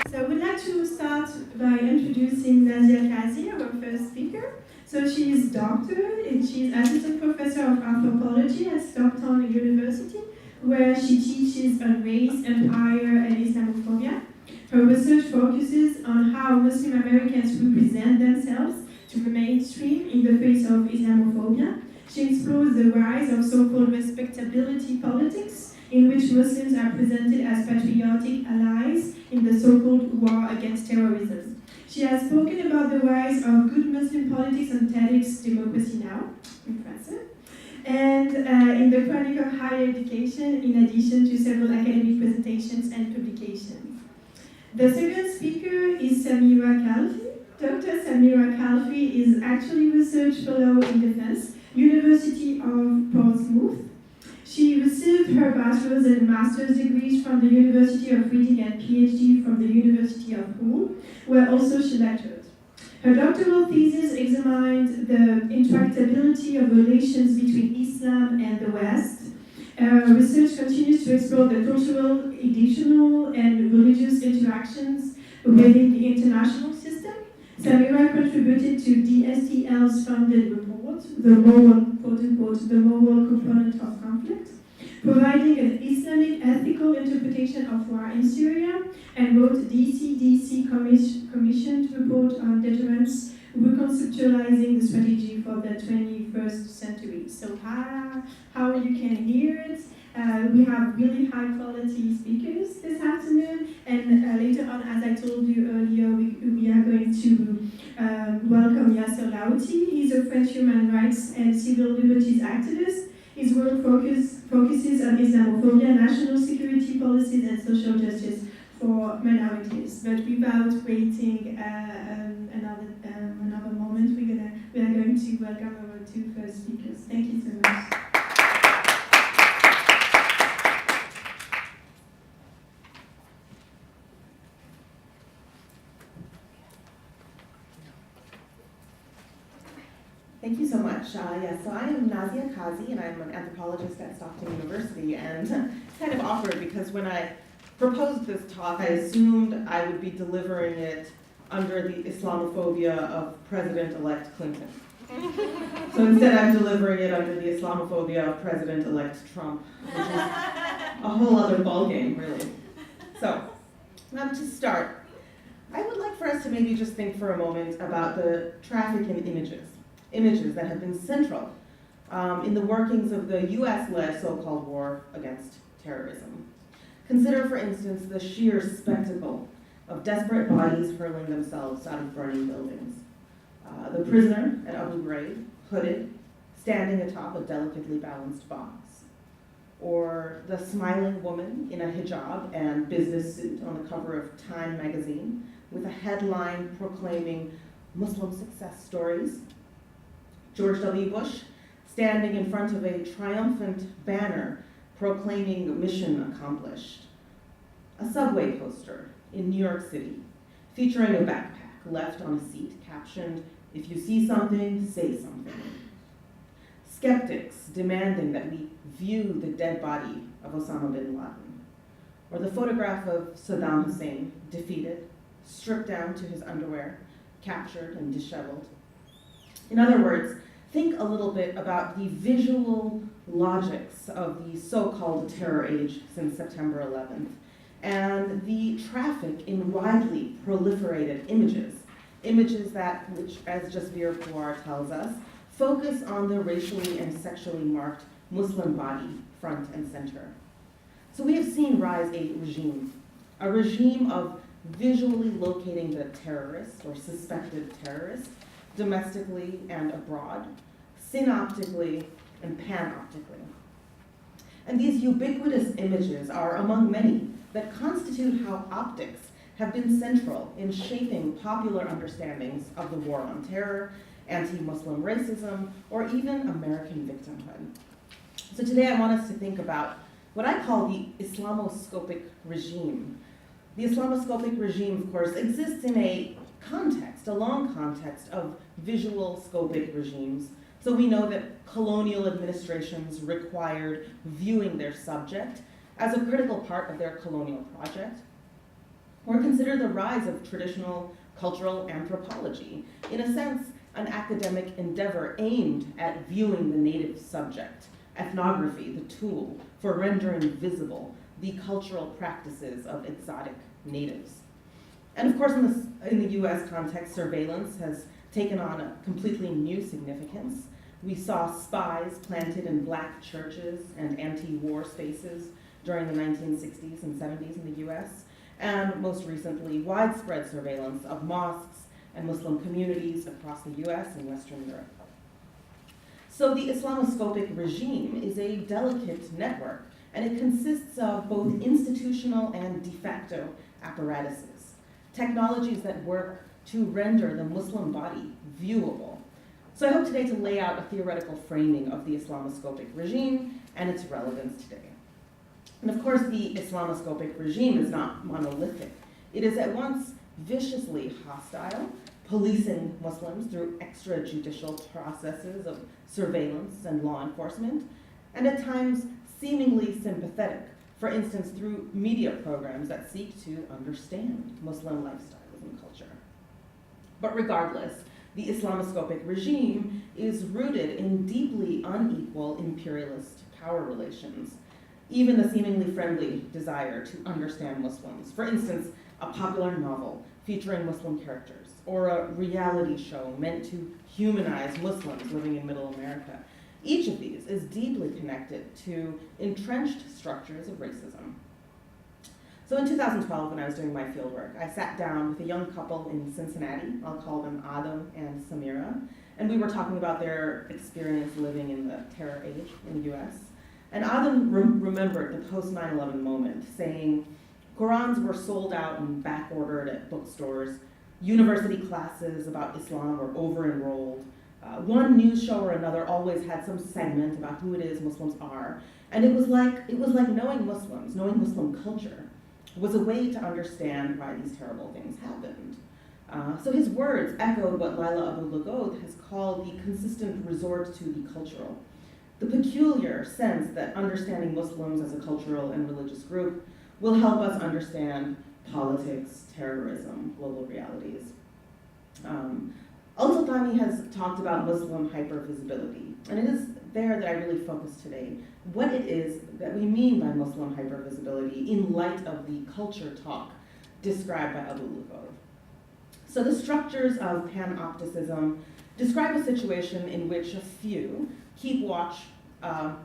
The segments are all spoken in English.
So I would like to start by introducing Nazia Kazi, our first speaker. So she is doctor and she is assistant professor of anthropology at Stockton University, where she teaches on race, empire, and Islamophobia. Her research focuses on how Muslim Americans represent themselves to the mainstream in the face of Islamophobia. She explores the rise of so-called respectability politics, in which Muslims are presented as patriotic allies in the so-called war against terrorism. She has spoken about the rise of good Muslim politics on TEDx Democracy Now! Impressive. And in the Chronicle of Higher Education, in addition to several academic presentations and publications. The second speaker is Sameera Khalfey. Dr. Sameera Khalfey is actually research fellow in defense, University of Portsmouth. She received her bachelor's and master's degrees from the University of Reading and PhD from the University of Hull, where also she lectured. Her doctoral thesis examined the intractability of relations between Islam and the West. Research continues to explore the cultural, educational, and religious interactions within the international system. Sameera contributed to DSTL's funded report, the moral, quote-unquote, the moral component of conflict, providing an Islamic ethical interpretation of war in Syria, and wrote DCDC commissioned report on deterrence, reconceptualizing the strategy for the 21st century. So how you can hear it, we have really high quality speakers this afternoon, and later on, as I told you earlier, we are going to welcome Yasser Laouti. He's a French human rights and civil liberties activist. His work focuses on Islamophobia, national security policies, and social justice for minorities. But without waiting another moment, we are going to welcome our two first speakers. Thank you so much. Thank you so much. So I am Nazia Kazi, and I'm an anthropologist at Stockton University. And it's kind of awkward because when I proposed this talk, I assumed I would be delivering it under the Islamophobia of President-elect Clinton. So instead, I'm delivering it under the Islamophobia of President-elect Trump, which is a whole other ballgame, really. So, to start, I would like for us to maybe just think for a moment about the traffic in images that have been central in the workings of the US-led so-called war against terrorism. Consider, for instance, the sheer spectacle of desperate bodies hurling themselves out of burning buildings. The prisoner at Abu Ghraib, hooded, standing atop a delicately balanced box. Or the smiling woman in a hijab and business suit on the cover of Time magazine with a headline proclaiming Muslim success stories. George W. Bush standing in front of a triumphant banner proclaiming mission accomplished. A subway poster in New York City featuring a backpack left on a seat captioned, "If you see something, say something." Skeptics demanding that we view the dead body of Osama bin Laden. Or the photograph of Saddam Hussein, defeated, stripped down to his underwear, captured and disheveled. In other words, think a little bit about the visual logics of the so-called terror age since September 11th, and the traffic in widely proliferated images that, which, as Jasbir Puar tells us, focus on the racially and sexually marked Muslim body front and center. So we have seen rise a regime of visually locating the terrorist or suspected terrorist domestically and abroad, synoptically and panoptically. And these ubiquitous images are among many that constitute how optics have been central in shaping popular understandings of the war on terror, anti-Muslim racism, or even American victimhood. So today I want us to think about what I call the Islamoscopic regime. The Islamoscopic regime, of course, exists in a long context of visual scopic regimes. So we know that colonial administrations required viewing their subject as a critical part of their colonial project. or consider the rise of traditional cultural anthropology, in a sense, an academic endeavor aimed at viewing the native subject, ethnography, the tool for rendering visible the cultural practices of exotic natives. And of course, in the US context, surveillance has taken on a completely new significance. We saw spies planted in black churches and anti-war spaces during the 1960s and 70s in the US, and most recently, widespread surveillance of mosques and Muslim communities across the US and Western Europe. So the Islamoscopic regime is a delicate network, and it consists of both institutional and de facto apparatuses, technologies that work to render the Muslim body viewable. So I hope today to lay out a theoretical framing of the Islamoscopic regime and its relevance today. And of course, the Islamoscopic regime is not monolithic. It is at once viciously hostile, policing Muslims through extrajudicial processes of surveillance and law enforcement, and at times seemingly sympathetic, for instance, through media programs that seek to understand Muslim lifestyles and culture. But regardless, the Islamoscopic regime is rooted in deeply unequal imperialist power relations, even the seemingly friendly desire to understand Muslims. For instance, a popular novel featuring Muslim characters, or a reality show meant to humanize Muslims living in Middle America. Each of these is deeply connected to entrenched structures of racism. So in 2012, when I was doing my fieldwork, I sat down with a young couple in Cincinnati. I'll call them Adam and Sameera, and we were talking about their experience living in the terror age in the US. And Adam remembered the post-9/11 moment, saying, Qurans were sold out and back-ordered at bookstores. University classes about Islam were over-enrolled. One news show or another always had some segment about who it is Muslims are. And it was like knowing Muslims, knowing Muslim culture, was a way to understand why these terrible things happened. So his words echoed what Laila Abu Lughod has called the consistent resort to the cultural, the peculiar sense that understanding Muslims as a cultural and religious group will help us understand politics, terrorism, global realities. Al-Sultani has talked about Muslim hypervisibility, and it is there that I really focus today, what it is that we mean by Muslim hypervisibility in light of the culture talk described by Abu Lughod. So the structures of panopticism describe a situation in which a few keep watch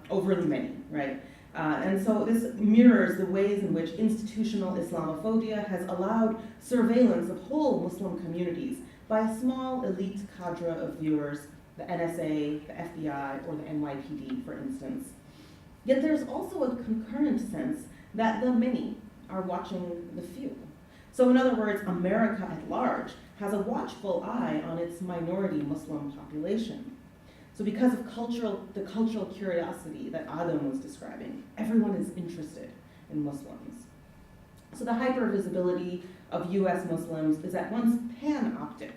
over the many, right? And so this mirrors the ways in which institutional Islamophobia has allowed surveillance of whole Muslim communities by a small elite cadre of viewers, the NSA, the FBI, or the NYPD, for instance. Yet there's also a concurrent sense that the many are watching the few. So in other words, America at large has a watchful eye on its minority Muslim population. So because of the cultural curiosity that Adam was describing, everyone is interested in Muslims. So the hypervisibility of US Muslims is at once panoptic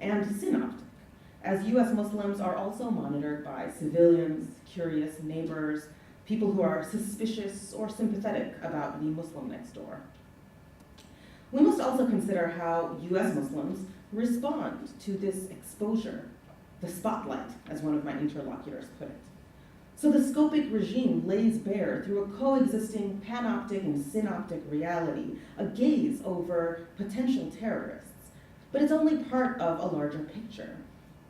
and synoptic, as US Muslims are also monitored by civilians, curious neighbors, people who are suspicious or sympathetic about the Muslim next door. We must also consider how US Muslims respond to this exposure, the spotlight, as one of my interlocutors put it. So the scopic regime lays bare, through a coexisting panoptic and synoptic reality, a gaze over potential terrorists. But it's only part of a larger picture.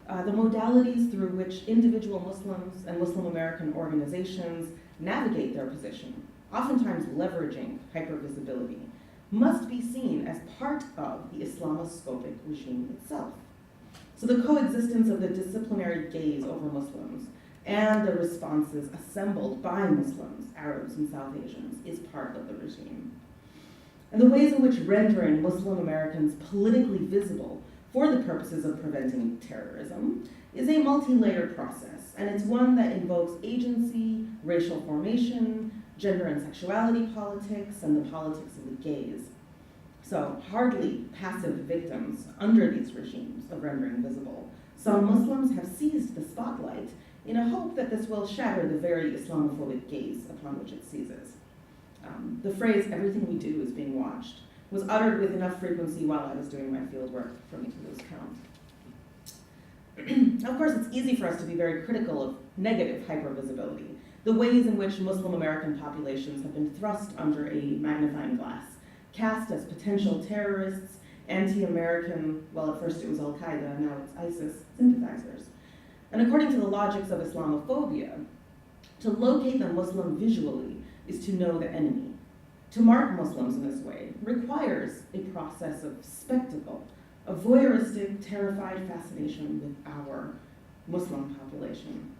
The modalities through which individual Muslims and Muslim American organizations navigate their position, oftentimes leveraging hypervisibility, must be seen as part of the Islamoscopic regime itself. So the coexistence of the disciplinary gaze over Muslims and the responses assembled by Muslims, Arabs, and South Asians is part of the regime. And the ways in which rendering Muslim Americans politically visible for the purposes of preventing terrorism is a multi-layered process, and it's one that invokes agency, racial formation, gender and sexuality politics, and the politics of the gaze. So hardly passive victims under these regimes of rendering visible, some Muslims have seized the spotlight in a hope that this will shatter the very Islamophobic gaze upon which it seizes. The phrase, everything we do is being watched, was uttered with enough frequency while I was doing my field work for me to lose count. Of course, it's easy for us to be very critical of negative hypervisibility, the ways in which Muslim American populations have been thrust under a magnifying glass, cast as potential terrorists, anti-American, well, at first it was Al-Qaeda, now it's ISIS sympathizers. And according to the logics of Islamophobia, to locate the Muslim visually is to know the enemy. To mark Muslims in this way requires a process of spectacle, a voyeuristic, terrified fascination with our Muslim population.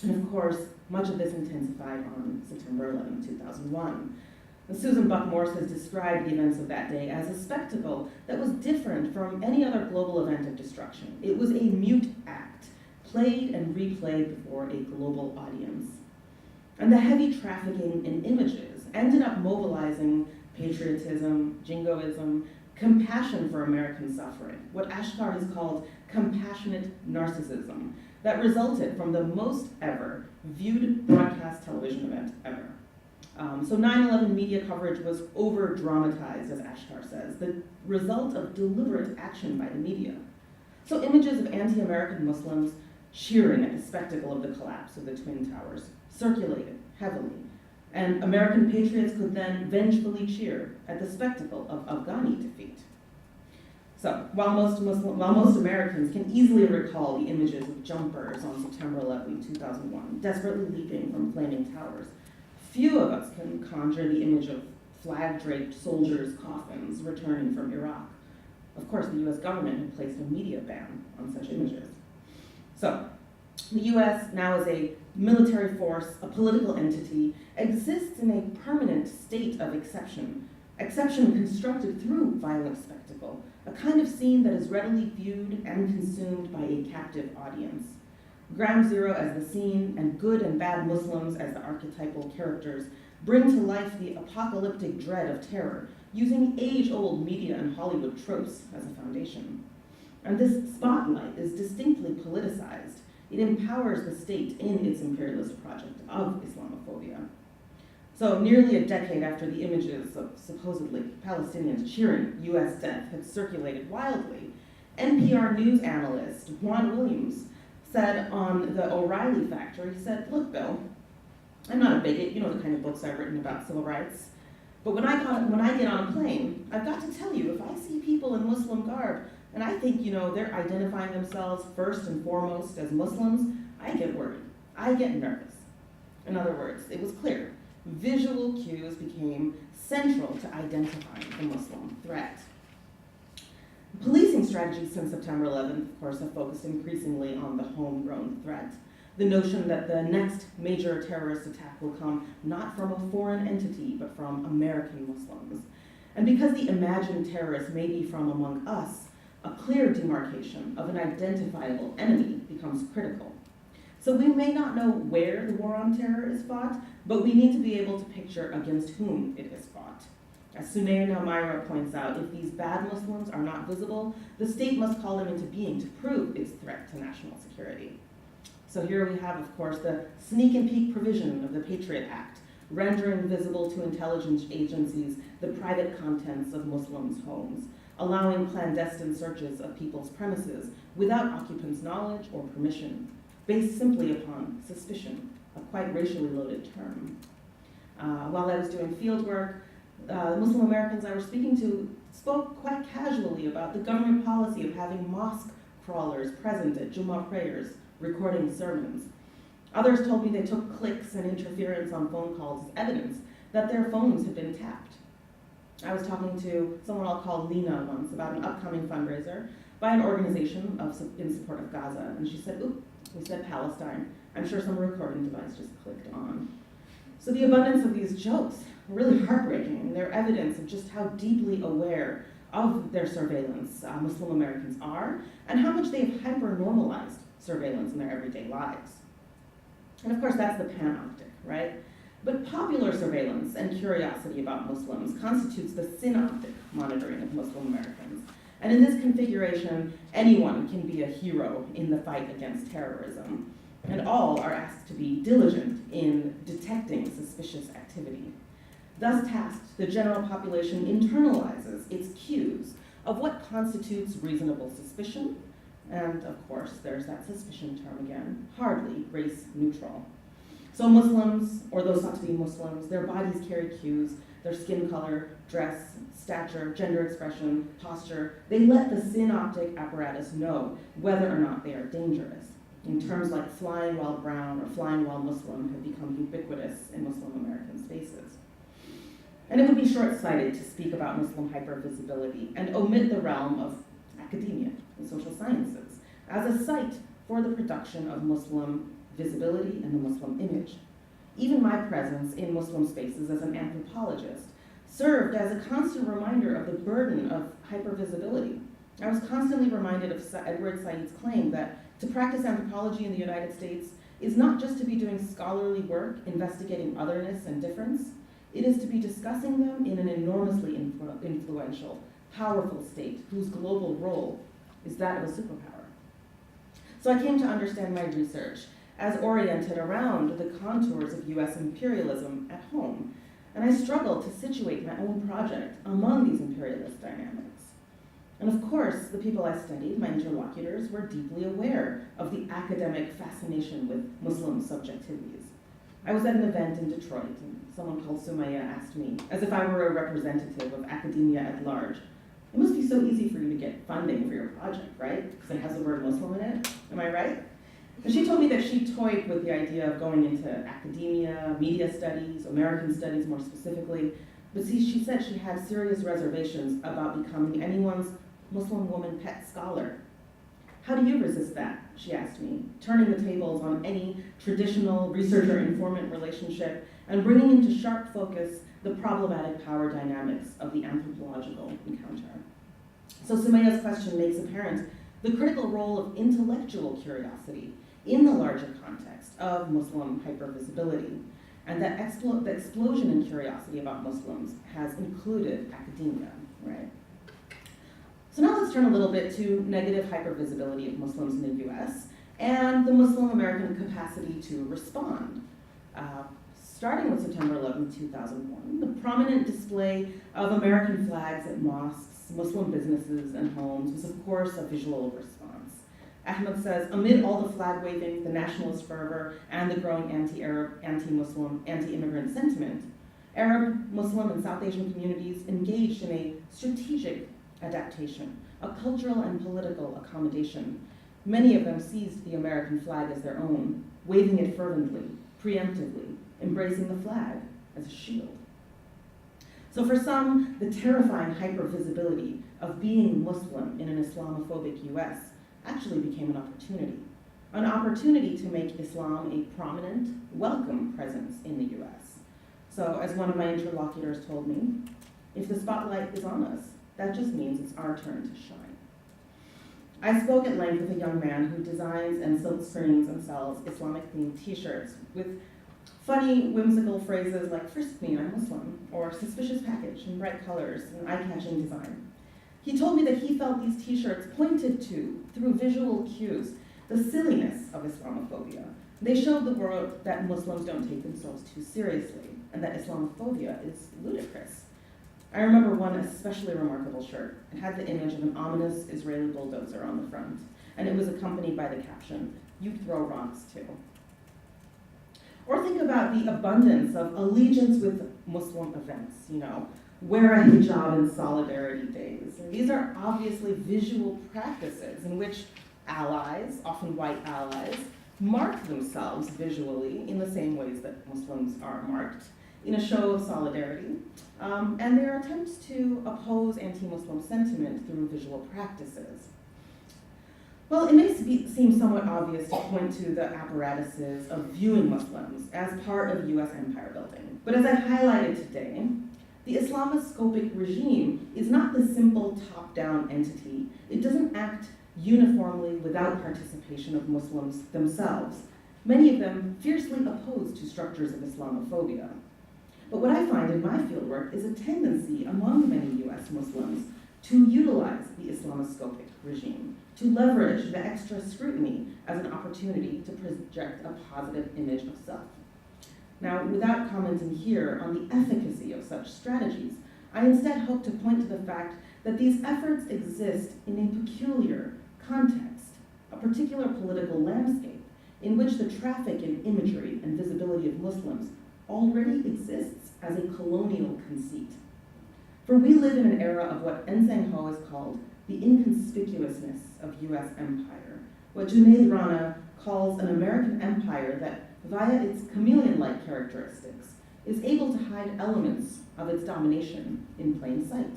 And of course, much of this intensified on September 11, 2001. And Susan Buck-Morse has described the events of that day as a spectacle that was different from any other global event of destruction. It was a mute act, played and replayed before a global audience. And the heavy trafficking in images ended up mobilizing patriotism, jingoism, compassion for American suffering, what Ashkar has called compassionate narcissism, that resulted from the most ever viewed broadcast television event ever. So 9/11 media coverage was over-dramatized, as Ashkar says, the result of deliberate action by the media. So images of anti-American Muslims cheering at the spectacle of the collapse of the Twin Towers circulated heavily, and American patriots could then vengefully cheer at the spectacle of Afghani defeat. So while most Americans can easily recall the images of jumpers on September 11, 2001, desperately leaping from flaming towers, few of us can conjure the image of flag-draped soldiers' coffins returning from Iraq. Of course, the US government had placed a media ban on such images. So the US, now as a military force, a political entity, exists in a permanent state of exception constructed through violent spectacle, a kind of scene that is readily viewed and consumed by a captive audience. Ground Zero as the scene, and good and bad Muslims as the archetypal characters, bring to life the apocalyptic dread of terror, using age-old media and Hollywood tropes as a foundation. And this spotlight is distinctly politicized. It empowers the state in its imperialist project of Islamophobia. So nearly a decade after the images of supposedly Palestinians cheering US death had circulated wildly, NPR news analyst Juan Williams said on the O'Reilly Factor, he said, "Look, Bill, I'm not a bigot, you know the kind of books I've written about civil rights, but when I get on a plane, I've got to tell you, if I see people in Muslim garb, and I think, they're identifying themselves first and foremost as Muslims, I get worried. I get nervous." In other words, it was clear. Visual cues became central to identifying the Muslim threat. Policing strategies since September 11th, of course, have focused increasingly on the homegrown threat. The notion that the next major terrorist attack will come not from a foreign entity, but from American Muslims. And because the imagined terrorist may be from among us, a clear demarcation of an identifiable enemy becomes critical. So we may not know where the war on terror is fought, but we need to be able to picture against whom it is fought. As Sunayn Elmira points out, if these bad Muslims are not visible, the state must call them into being to prove its threat to national security. So here we have, of course, the sneak and peek provision of the Patriot Act, rendering visible to intelligence agencies the private contents of Muslims' homes, allowing clandestine searches of people's premises without occupants' knowledge or permission, based simply upon suspicion, a quite racially loaded term. While I was doing field work, Muslim Americans I was speaking to spoke quite casually about the government policy of having mosque crawlers present at Jummah prayers, recording sermons. Others told me they took clicks and interference on phone calls as evidence that their phones had been tapped. I was talking to someone I'll call Lena once about an upcoming fundraiser by an organization in support of Gaza, and she said, "Oop, we said Palestine. I'm sure some recording device just clicked on." So the abundance of these jokes were really heartbreaking, and they're evidence of just how deeply aware of their surveillance Muslim Americans are, and how much they've hyper-normalized surveillance in their everyday lives. And of course, that's the panoptic, right? But popular surveillance and curiosity about Muslims constitutes the synoptic monitoring of Muslim Americans. And in this configuration, anyone can be a hero in the fight against terrorism, and all are asked to be diligent in detecting suspicious activity. Thus tasked, the general population internalizes its cues of what constitutes reasonable suspicion, and of course, there's that suspicion term again, hardly race neutral. So Muslims, or those thought to be Muslims, their bodies carry cues, their skin color, dress, stature, gender expression, posture. They let the synoptic apparatus know whether or not they are dangerous. In terms like flying while brown or flying while Muslim have become ubiquitous in Muslim American spaces. And it would be short-sighted to speak about Muslim hypervisibility and omit the realm of academia and social sciences as a site for the production of Muslim visibility and the Muslim image. Even my presence in Muslim spaces as an anthropologist served as a constant reminder of the burden of hypervisibility. I was constantly reminded of Edward Said's claim that to practice anthropology in the United States is not just to be doing scholarly work, investigating otherness and difference, it is to be discussing them in an enormously influential, powerful state whose global role is that of a superpower. So I came to understand my research as oriented around the contours of US imperialism at home, and I struggled to situate my own project among these imperialist dynamics. And of course, the people I studied, my interlocutors, were deeply aware of the academic fascination with Muslim subjectivities. I was at an event in Detroit, and someone called Sumaya asked me, as if I were a representative of academia at large, it must be so easy for you to get funding for your project, right? Because it has the word Muslim in it, am I right? And she told me that she toyed with the idea of going into academia, media studies, American studies more specifically, but see, she said she had serious reservations about becoming anyone's Muslim woman pet scholar. How do you resist that, she asked me, turning the tables on any traditional researcher-informant relationship and bringing into sharp focus the problematic power dynamics of the anthropological encounter. So Sumaya's question makes apparent the critical role of intellectual curiosity in the larger context of Muslim hypervisibility, and that the explosion in curiosity about Muslims has included academia, right? So now let's turn a little bit to negative hypervisibility of Muslims in the US and the Muslim American capacity to respond. Starting with September 11, 2001, the prominent display of American flags at mosques, Muslim businesses, and homes was of course a visual response. Ahmed says, amid all the flag waving, the nationalist fervor, and the growing anti-Arab, anti-Muslim, anti-immigrant sentiment, Arab, Muslim, and South Asian communities engaged in a strategic adaptation, a cultural and political accommodation. Many of them seized the American flag as their own, waving it fervently, preemptively, embracing the flag as a shield. So for some, the terrifying hypervisibility of being Muslim in an Islamophobic US actually became an opportunity to make Islam a prominent, welcome presence in the US. So as one of my interlocutors told me, if the spotlight is on us, that just means it's our turn to shine. I spoke at length with a young man who designs and silk screens and sells Islamic-themed t-shirts with funny, whimsical phrases like, frisk me, I'm Muslim, or suspicious package in bright colors and eye-catching design. He told me that he felt these t-shirts pointed to, through visual cues, the silliness of Islamophobia. They showed the world that Muslims don't take themselves too seriously, and that Islamophobia is ludicrous. I remember one especially remarkable shirt. It had the image of an ominous Israeli bulldozer on the front, and it was accompanied by the caption, "You throw rocks too." Or think about the abundance of allegiance with Muslim events, wear a hijab in solidarity days. These are obviously visual practices in which allies, often white allies, mark themselves visually in the same ways that Muslims are marked, in a show of solidarity, and their attempts to oppose anti-Muslim sentiment through visual practices. Well, it may seem somewhat obvious to point to the apparatuses of viewing Muslims as part of US empire building. But as I've highlighted today, the Islamophobic regime is not the simple top-down entity. It doesn't act uniformly without participation of Muslims themselves, many of them fiercely opposed to structures of Islamophobia. But what I find in my fieldwork is a tendency among many US Muslims to utilize the Islamophobic regime, to leverage the extra scrutiny as an opportunity to project a positive image of self. Now, without commenting here on the efficacy of such strategies, I instead hope to point to the fact that these efforts exist in a peculiar context, a particular political landscape in which the traffic in imagery and visibility of Muslims already exists as a colonial conceit. For we live in an era of what Enseng Ho has called the inconspicuousness of US empire, what Junaid Rana calls an American empire that, via its chameleon-like characteristics, is able to hide elements of its domination in plain sight.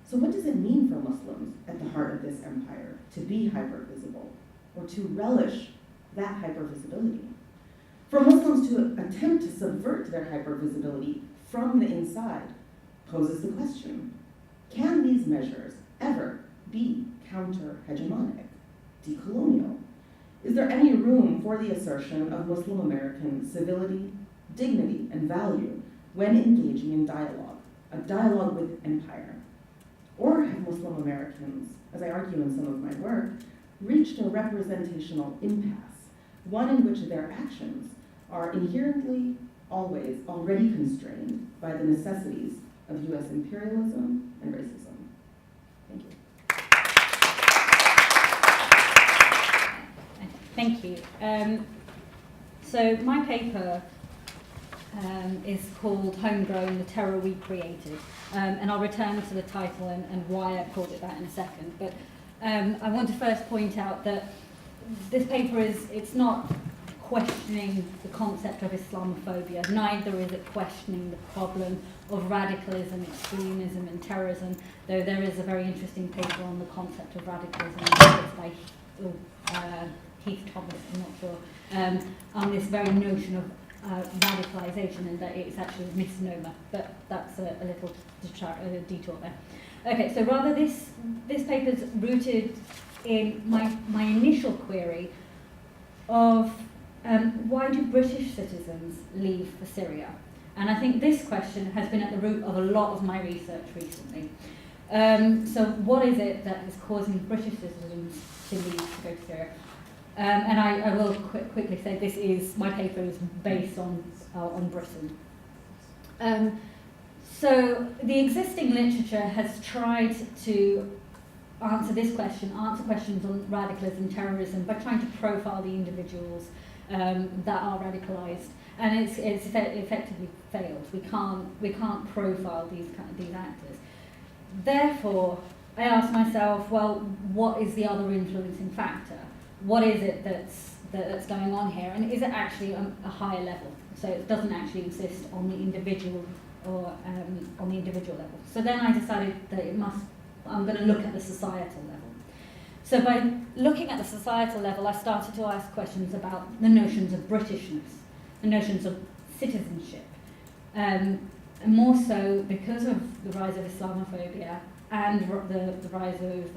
So what does it mean for Muslims at the heart of this empire to be hypervisible, or to relish that hypervisibility? For Muslims to attempt to subvert their hypervisibility from the inside poses the question, can these measures ever be counter-hegemonic, decolonial? Is there any room for the assertion of Muslim American civility, dignity, and value when engaging in dialogue, a dialogue with empire? Or have Muslim Americans, as I argue in some of my work, reached a representational impasse, one in which their actions are inherently always already constrained by the necessities of US imperialism and racism? Thank you. Thank you. So my paper is called Homegrown, the Terror We Created. And I'll return to the title and why I called it that in a second. But I want to first point out that this paper it's not questioning the concept of Islamophobia, neither is it questioning the problem of radicalism, extremism and terrorism, though there is a very interesting paper on the concept of radicalism by Heath Thomas, I'm not sure, on this very notion of radicalisation and that it's actually a misnomer, but that's a little detour there. Okay, so rather this paper's rooted in my initial query of why do British citizens leave for Syria? And I think this question has been at the root of a lot of my research recently. So what is it that is causing British citizens to leave to go to Syria? And I will quickly say my paper is based on Britain. So the existing literature has tried to answer this question, answer questions on radicalism, terrorism, by trying to profile the individuals that are radicalised, and it's effectively failed. We can't profile these actors. Therefore, I asked myself, well, what is the other influencing factor? What is it that's going on here, and is it actually a higher level? So it doesn't actually exist on the individual or on the individual level. So then I decided that I'm going to look at the societal level. So by looking at the societal level, I started to ask questions about the notions of Britishness, the notions of citizenship, and more so because of the rise of Islamophobia and the rise of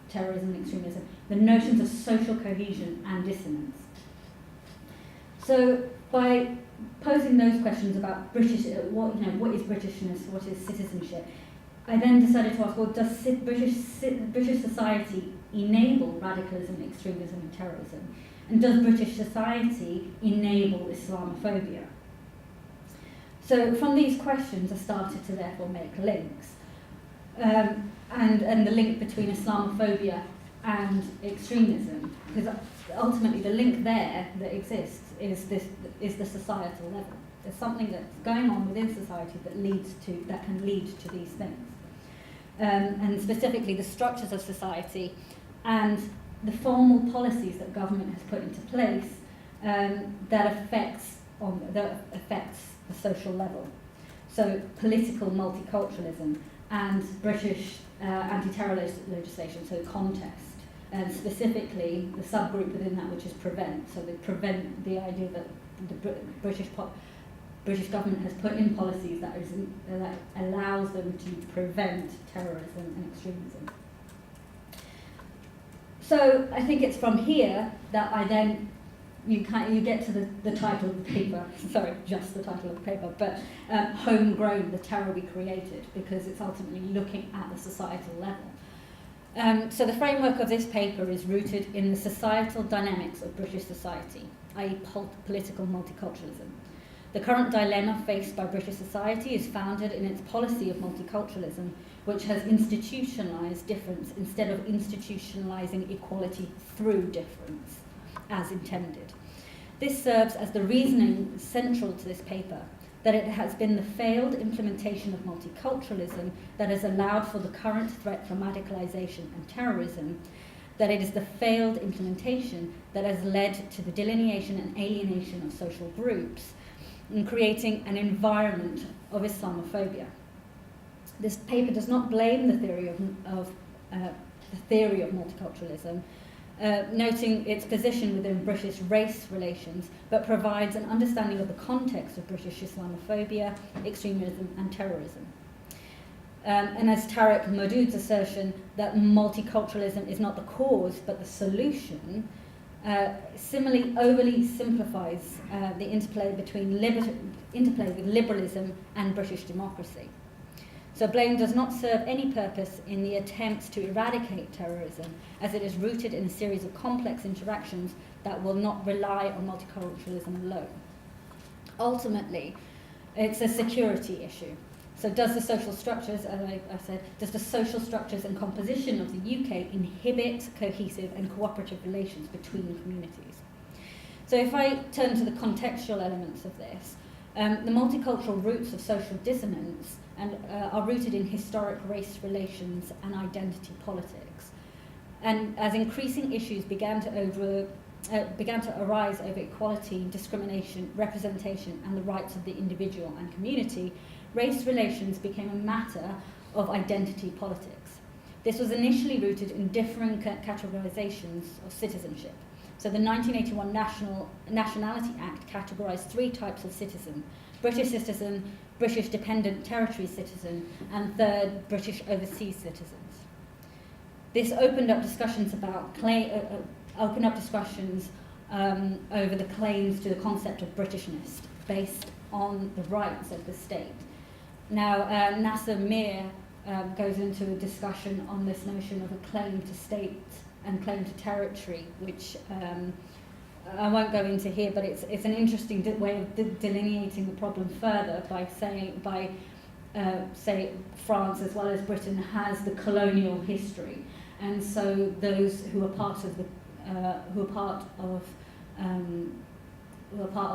terrorism and extremism, the notions of social cohesion and dissonance. So by posing those questions about what is Britishness, what is citizenship, I then decided to ask, well, does British society enable radicalism, extremism and terrorism? And does British society enable Islamophobia? So from these questions I started to therefore make links. And the link between Islamophobia and extremism, because ultimately the link there that exists is the societal level. There's something that's going on within society that can lead to these things. And specifically the structures of society and the formal policies that government has put into place that affects the social level. So political multiculturalism and British anti-terror legislation, so contest, and specifically the subgroup within that which is prevent. So they prevent the idea that the British government has put in policies that allows them to prevent terrorism and extremism. So I think it's from here that you get to the title of the paper, sorry, just the title of the paper, but Homegrown, the Terror We Created, because it's ultimately looking at the societal level. So the framework of this paper is rooted in the societal dynamics of British society, i.e. political multiculturalism. The current dilemma faced by British society is founded in its policy of multiculturalism, which has institutionalised difference instead of institutionalising equality through difference, as intended. This serves as the reasoning central to this paper, that it has been the failed implementation of multiculturalism that has allowed for the current threat from radicalisation and terrorism, that it is the failed implementation that has led to the delineation and alienation of social groups, and creating an environment of Islamophobia. This paper does not blame the theory of multiculturalism, noting its position within British race relations, but provides an understanding of the context of British Islamophobia, extremism and terrorism. And as Tariq Maudud's assertion that multiculturalism is not the cause but the solution, similarly overly simplifies the interplay with liberalism and British democracy. So blame does not serve any purpose in the attempts to eradicate terrorism, as it is rooted in a series of complex interactions that will not rely on multiculturalism alone. Ultimately, it's a security issue. So does the social structures, as I said, does the social structures and composition of the UK inhibit cohesive and cooperative relations between communities? So if I turn to the contextual elements of this, the multicultural roots of social dissonance are rooted in historic race relations and identity politics. And as increasing issues began to arise over equality, discrimination, representation, and the rights of the individual and community, race relations became a matter of identity politics. This was initially rooted in differing categorizations of citizenship. So the 1981 Nationality Act categorized 3 types of citizen: British citizen, British dependent territory citizen, and third, British overseas citizens. This opened up discussions over the claims to the concept of Britishness based on the rights of the state. Now, Sameera goes into a discussion on this notion of a claim to state and claim to territory, which I won't go into here, but it's an interesting way of delineating the problem further by saying, say France as well as Britain has the colonial history, and so those who are part of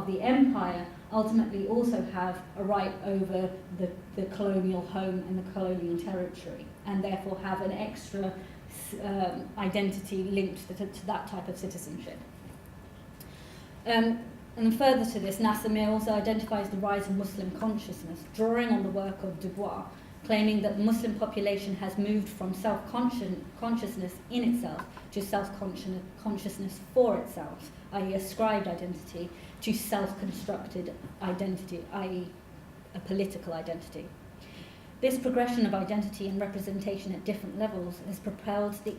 the empire ultimately also have a right over the colonial home and the colonial territory, and therefore have an extra identity linked to that type of citizenship. And further to this, Sameera also identifies the rise of Muslim consciousness, drawing on the work of Du Bois, claiming that the Muslim population has moved from self-consciousness in itself to self-consciousness for itself, i.e. ascribed identity, to self-constructed identity, i.e. a political identity. This progression of identity and representation at different levels has propelled the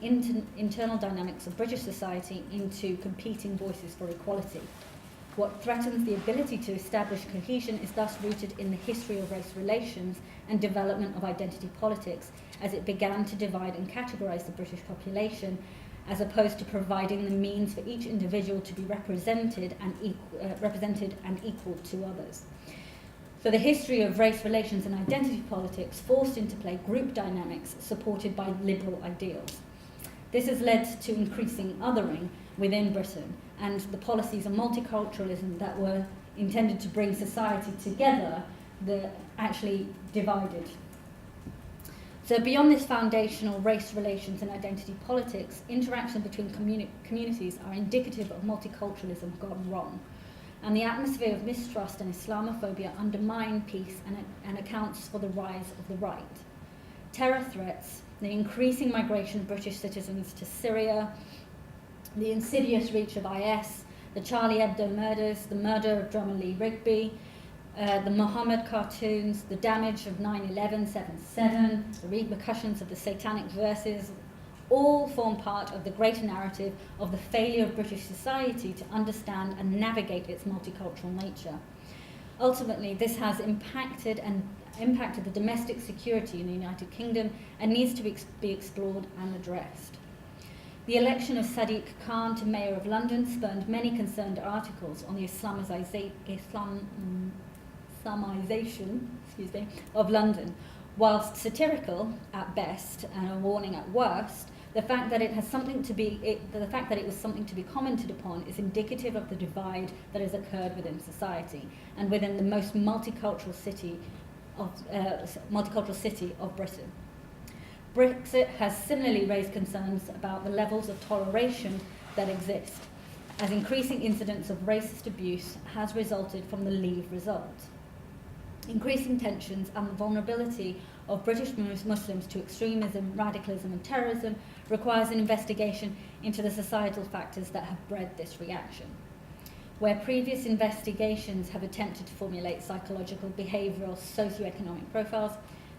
internal dynamics of British society into competing voices for equality. What threatens the ability to establish cohesion is thus rooted in the history of race relations and development of identity politics, as it began to divide and categorise the British population, as opposed to providing the means for each individual to be represented and equal to others. So the history of race relations and identity politics forced into play group dynamics supported by liberal ideals. This has led to increasing othering within Britain and the policies of multiculturalism that were intended to bring society together that actually divided. So beyond this foundational race relations and identity politics, interactions between communities are indicative of multiculturalism gone wrong. And the atmosphere of mistrust and Islamophobia undermine peace and accounts for the rise of the right. Terror threats, the increasing migration of British citizens to Syria, the insidious reach of IS, the Charlie Hebdo murders, the murder of drummer Lee Rigby, the Muhammad cartoons, the damage of 9/11/7/7, the repercussions of the satanic verses, all form part of the greater narrative of the failure of British society to understand and navigate its multicultural nature. Ultimately, this has impacted the domestic security in the United Kingdom and needs to be explored and addressed. The election of Sadiq Khan to Mayor of London spurned many concerned articles on the Islamization of London. Whilst satirical at best and a warning at worst, the fact that it was something to be commented upon is indicative of the divide that has occurred within society and within the most multicultural city of Britain. Brexit has similarly raised concerns about the levels of toleration that exist, as increasing incidents of racist abuse has resulted from the Leave result. Increasing tensions and the vulnerability of British Muslims to extremism, radicalism and terrorism requires an investigation into the societal factors that have bred this reaction. Where previous investigations have attempted to formulate psychological, behavioural, socio-economic profiles,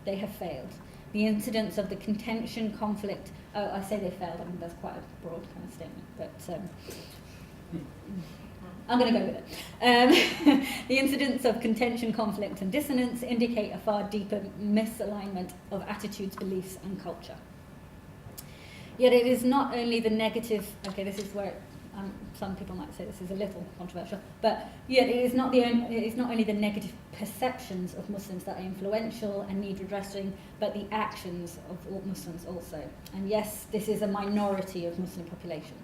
they have failed. The incidence of the contention, conflict, I say they failed, I mean that's quite a broad kind of statement, but I'm going to go with it. The incidents of contention, conflict and dissonance indicate a far deeper misalignment of attitudes, beliefs and culture. Yet it is not only the negative, okay, this is where some people might say this is a little controversial, but yet it is not only the negative perceptions of Muslims that are influential and need redressing, but the actions of all Muslims also. And yes, this is a minority of Muslim population.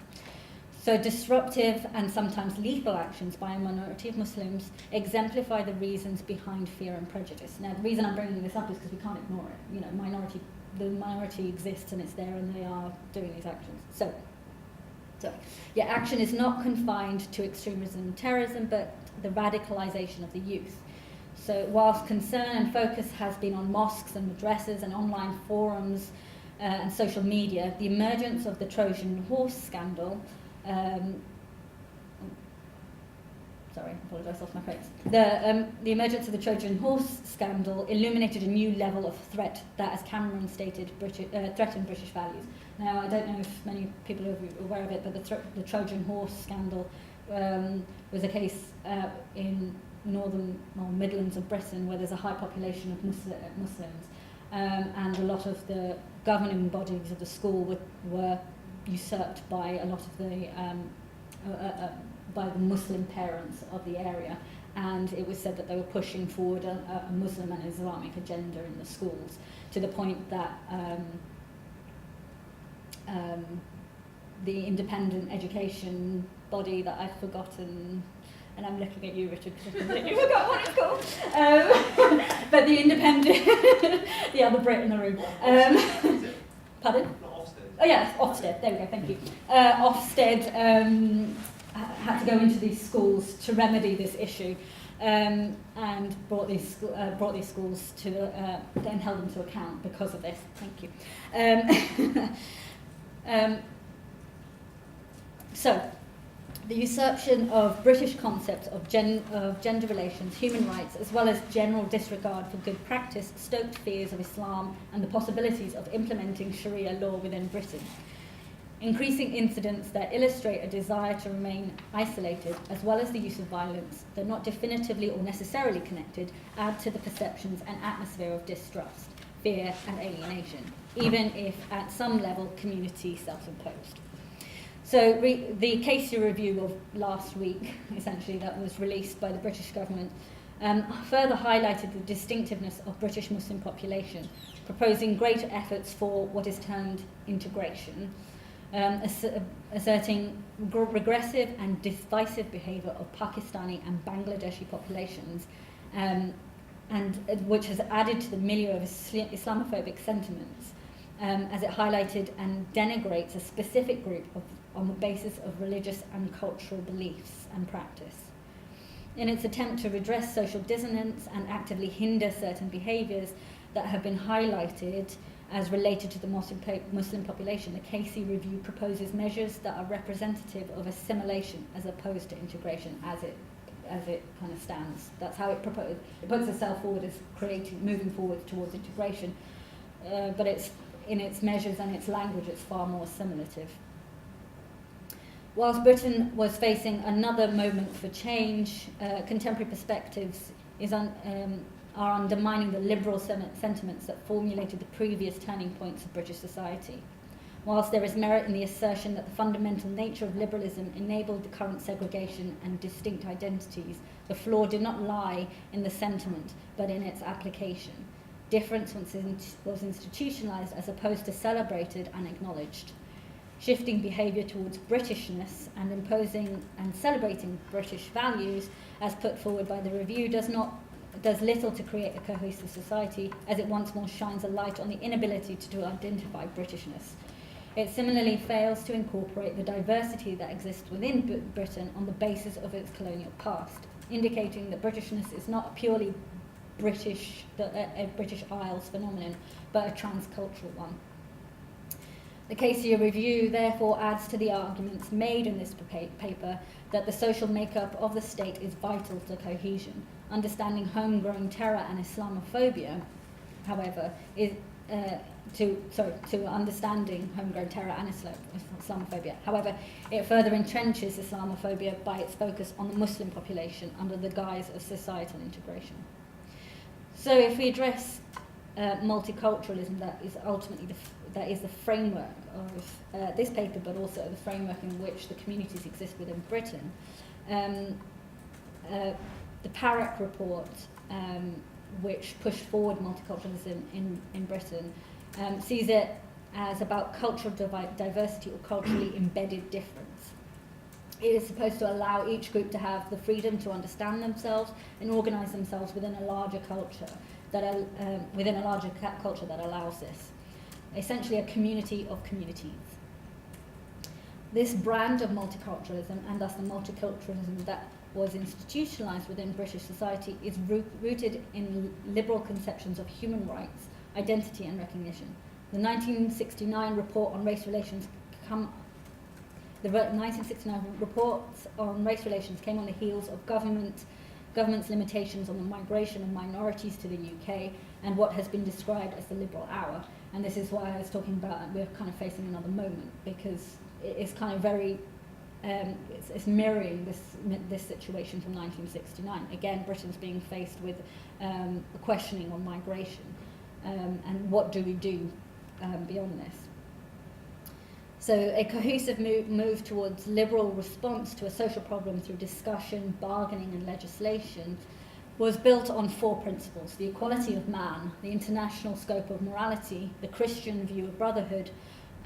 So disruptive and sometimes lethal actions by a minority of Muslims exemplify the reasons behind fear and prejudice. Now, the reason I'm bringing this up is because we can't ignore it. You know, the minority exists and it's there and they are doing these actions. So yeah, action is not confined to extremism and terrorism, but the radicalisation of the youth. So whilst concern and focus has been on mosques and madrasas and online forums and social media, the emergence of the Trojan horse scandal, sorry, I apologise, lost my place. The emergence of the Trojan horse scandal illuminated a new level of threat that, as Cameron stated, threatened British values. Now, I don't know if many people are aware of it, but the Trojan horse scandal was a case in northern or Midlands of Britain where there's a high population of Muslims, and a lot of the governing bodies of the school were usurped by a lot of the by the Muslim parents of the area, and it was said that they were pushing forward a Muslim and Islamic agenda in the schools, to the point that the independent education body that I've forgotten, and I'm looking at you, Richard, because I completely forgot what it's called, but the independent, the other Brit in the room. Pardon? Oh yeah, Ofsted, there we go, thank you. Ofsted had to go into these schools to remedy this issue, and brought these schools to, and held them to account because of this, thank you. So, the usurpation of British concepts of gender relations, human rights, as well as general disregard for good practice, stoked fears of Islam and the possibilities of implementing Sharia law within Britain. Increasing incidents that illustrate a desire to remain isolated, as well as the use of violence, though not definitively or necessarily connected, add to the perceptions and atmosphere of distrust, fear and alienation, even if at some level community self-imposed. So the Casey review of last week, essentially, that was released by the British government, further highlighted the distinctiveness of British Muslim population, proposing greater efforts for what is termed integration, asserting regressive and divisive behaviour of Pakistani and Bangladeshi populations, and which has added to the milieu of Islamophobic sentiments, as it highlighted and denigrates a specific group on the basis of religious and cultural beliefs and practice. In its attempt to redress social dissonance and actively hinder certain behaviours that have been highlighted as related to the Muslim population, the Casey review proposes measures that are representative of assimilation as opposed to integration as it kind of stands. That's how it proposes. It puts itself forward as moving forward towards integration, but it's in its measures and its language, it's far more assimilative. Whilst Britain was facing another moment for change, contemporary perspectives are undermining the liberal sentiments that formulated the previous turning points of British society. Whilst there is merit in the assertion that the fundamental nature of liberalism enabled the current segregation and distinct identities, the flaw did not lie in the sentiment, but in its application. Difference was institutionalised as opposed to celebrated and acknowledged. Shifting behaviour towards Britishness and imposing and celebrating British values, as put forward by the review, does little to create a cohesive society, as it once more shines a light on the inability to identify Britishness. It similarly fails to incorporate the diversity that exists within Britain on the basis of its colonial past, indicating that Britishness is not a purely a British Isles phenomenon, but a transcultural one. The Casey Review therefore adds to the arguments made in this paper that the social makeup of the state is vital to cohesion. Understanding homegrown terror and Islamophobia, however, to understanding homegrown terror and Islamophobia. However, it further entrenches Islamophobia by its focus on the Muslim population under the guise of societal integration. So if we address multiculturalism, that is ultimately the framework of this paper, but also the framework in which the communities exist within Britain. The Parrott report, which pushed forward multiculturalism in Britain, sees it as about cultural diversity or culturally embedded difference. It is supposed to allow each group to have the freedom to understand themselves and organise themselves within a larger culture that allows this. Essentially, a community of communities. This brand of multiculturalism, and thus the multiculturalism that was institutionalised within British society, is rooted in liberal conceptions of human rights, identity and recognition. The 1969 report on race relations came on the heels of government's limitations on the migration of minorities to the UK and what has been described as the liberal hour. And this is why I was talking about we're kind of facing another moment, because it's kind of very it's mirroring this situation from 1969. Again, Britain's being faced with a questioning on migration, and what do we do beyond this? So a cohesive move towards liberal response to a social problem through discussion, bargaining and legislation was built on four principles: the equality of man, the international scope of morality, the Christian view of brotherhood,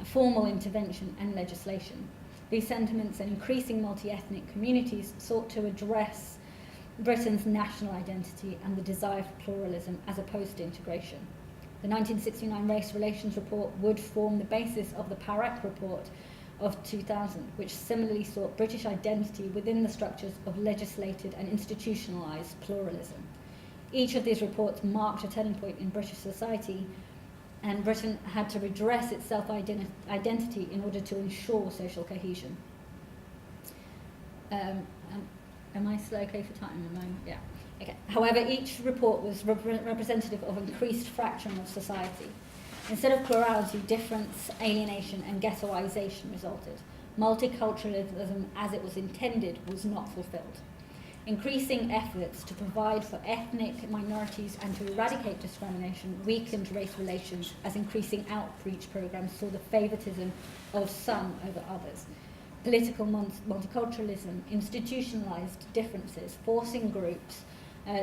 formal intervention and legislation. These sentiments and increasing multi-ethnic communities sought to address Britain's national identity and the desire for pluralism as opposed to integration. The 1969 Race Relations Report would form the basis of the Parrott Report of 2000, which similarly sought British identity within the structures of legislated and institutionalised pluralism. Each of these reports marked a turning point in British society, and Britain had to redress its self-identity in order to ensure social cohesion. Am I still okay for time? Yeah. Okay. However, each report was representative of increased fracturing of society. Instead of plurality, difference, alienation and ghettoisation resulted. Multiculturalism, as it was intended, was not fulfilled. Increasing efforts to provide for ethnic minorities and to eradicate discrimination weakened race relations, as increasing outreach programs saw the favoritism of some over others. Political multiculturalism institutionalized differences, forcing groups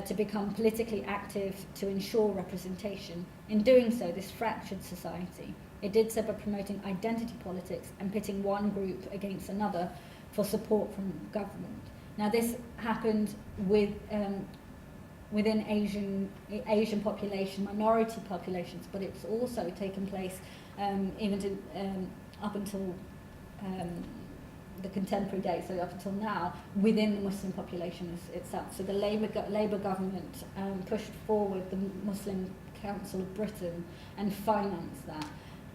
to become politically active to ensure representation. In doing so, this fractured society. It did so by promoting identity politics and pitting one group against another for support from government. Now, this happened within Asian population, minority populations, but it's also taken place even up until the contemporary day, so up until now, within the Muslim population itself. So the Labour government pushed forward the Muslim Council of Britain and financed that.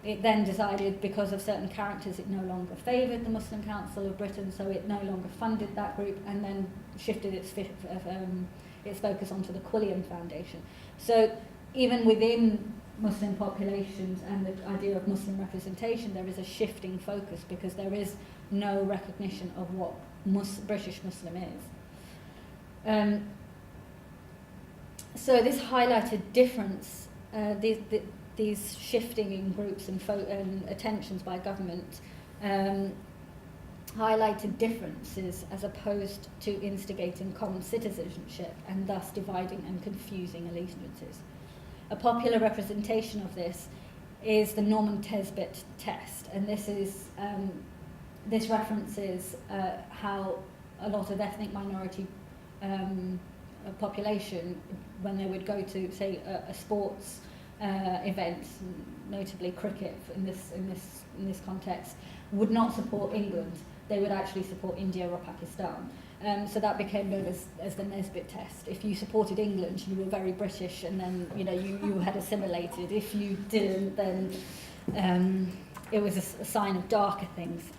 It then decided, because of certain characters, it no longer favoured the Muslim Council of Britain, so it no longer funded that group, and then shifted its focus onto the Quilliam Foundation. So even within Muslim populations and the idea of Muslim representation, there is a shifting focus, because there is no recognition of what British Muslim is. So this highlighted difference, these shifting in groups and attentions by government highlighted differences as opposed to instigating common citizenship and thus dividing and confusing allegiances. A popular representation of this is the Norman Tesbit test, and this references how a lot of ethnic minority population, when they would go to, say, a sports event, notably cricket in this context, would not support England. They would actually support India or Pakistan. So that became known as the Nesbitt test. If you supported England, you were very British, and then you had assimilated. If you didn't, then it was a sign of darker things.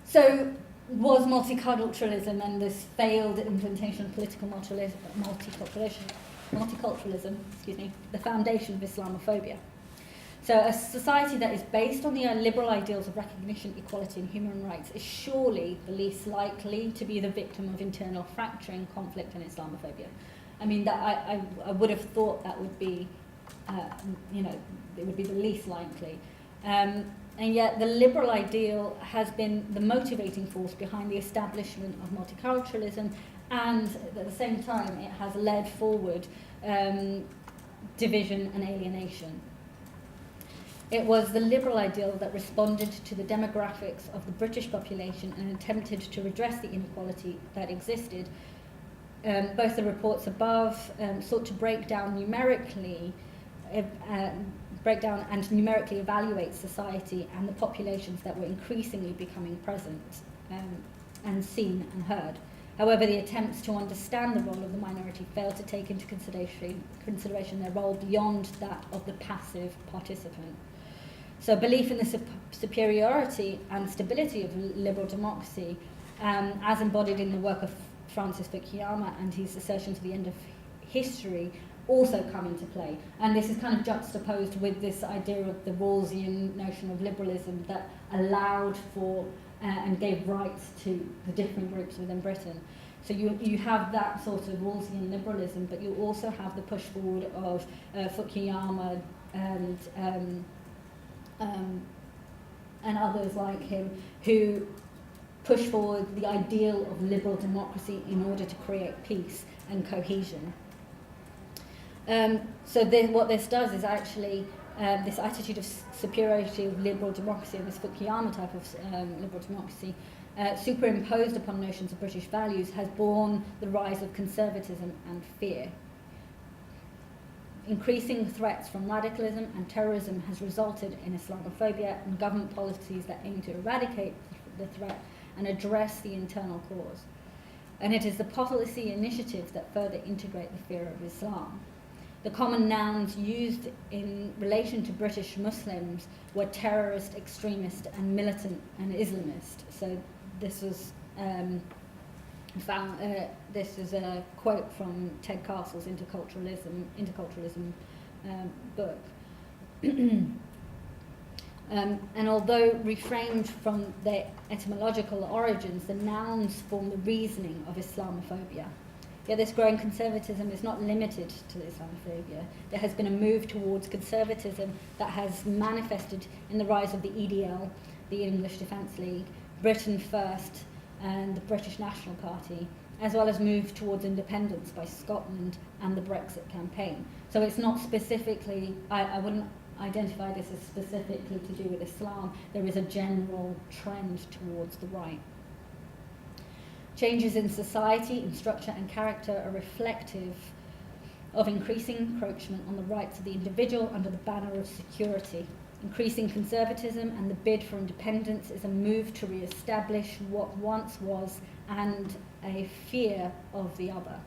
So was multiculturalism and this failed implementation of political multiculturalism, the foundation of Islamophobia? So a society that is based on the liberal ideals of recognition, equality and human rights is surely the least likely to be the victim of internal fracturing, conflict and Islamophobia. I mean, that I would have thought that would be, it would be the least likely. And yet the liberal ideal has been the motivating force behind the establishment of multiculturalism, and at the same time it has led forward division and alienation. It was the liberal ideal that responded to the demographics of the British population and attempted to redress the inequality that existed. Both the reports above sought to break down and numerically evaluate society and the populations that were increasingly becoming present and seen and heard. However, the attempts to understand the role of the minority failed to take into consideration their role beyond that of the passive participant. So belief in the superiority and stability of liberal democracy, as embodied in the work of Francis Fukuyama and his assertions of the end of history, also come into play. And this is kind of juxtaposed with this idea of the Rawlsian notion of liberalism that allowed for and gave rights to the different groups within Britain. So you have that sort of Rawlsian liberalism, but you also have the push forward of Fukuyama and others like him who push forward the ideal of liberal democracy in order to create peace and cohesion. What this does is actually this attitude of superiority of liberal democracy, and this Fukuyama type of liberal democracy, superimposed upon notions of British values, has borne the rise of conservatism and fear. Increasing threats from radicalism and terrorism has resulted in Islamophobia and government policies that aim to eradicate the threat and address the internal cause. And it is the policy initiatives that further integrate the fear of Islam. The common nouns used in relation to British Muslims were terrorist, extremist, and militant and Islamist. So this was this is a quote from Ted Castle's Interculturalism book. And although reframed from their etymological origins, the nouns form the reasoning of Islamophobia. Yet this growing conservatism is not limited to Islamophobia. There has been a move towards conservatism that has manifested in the rise of the EDL, the English Defence League, Britain First, and the British National Party, as well as move towards independence by Scotland and the Brexit campaign. So it's not specifically, I wouldn't identify this as specifically to do with Islam. There is a general trend towards the right. Changes in society, in structure and character are reflective of increasing encroachment on the rights of the individual under the banner of security. Increasing conservatism and the bid for independence is a move to re-establish what once was and a fear of the other.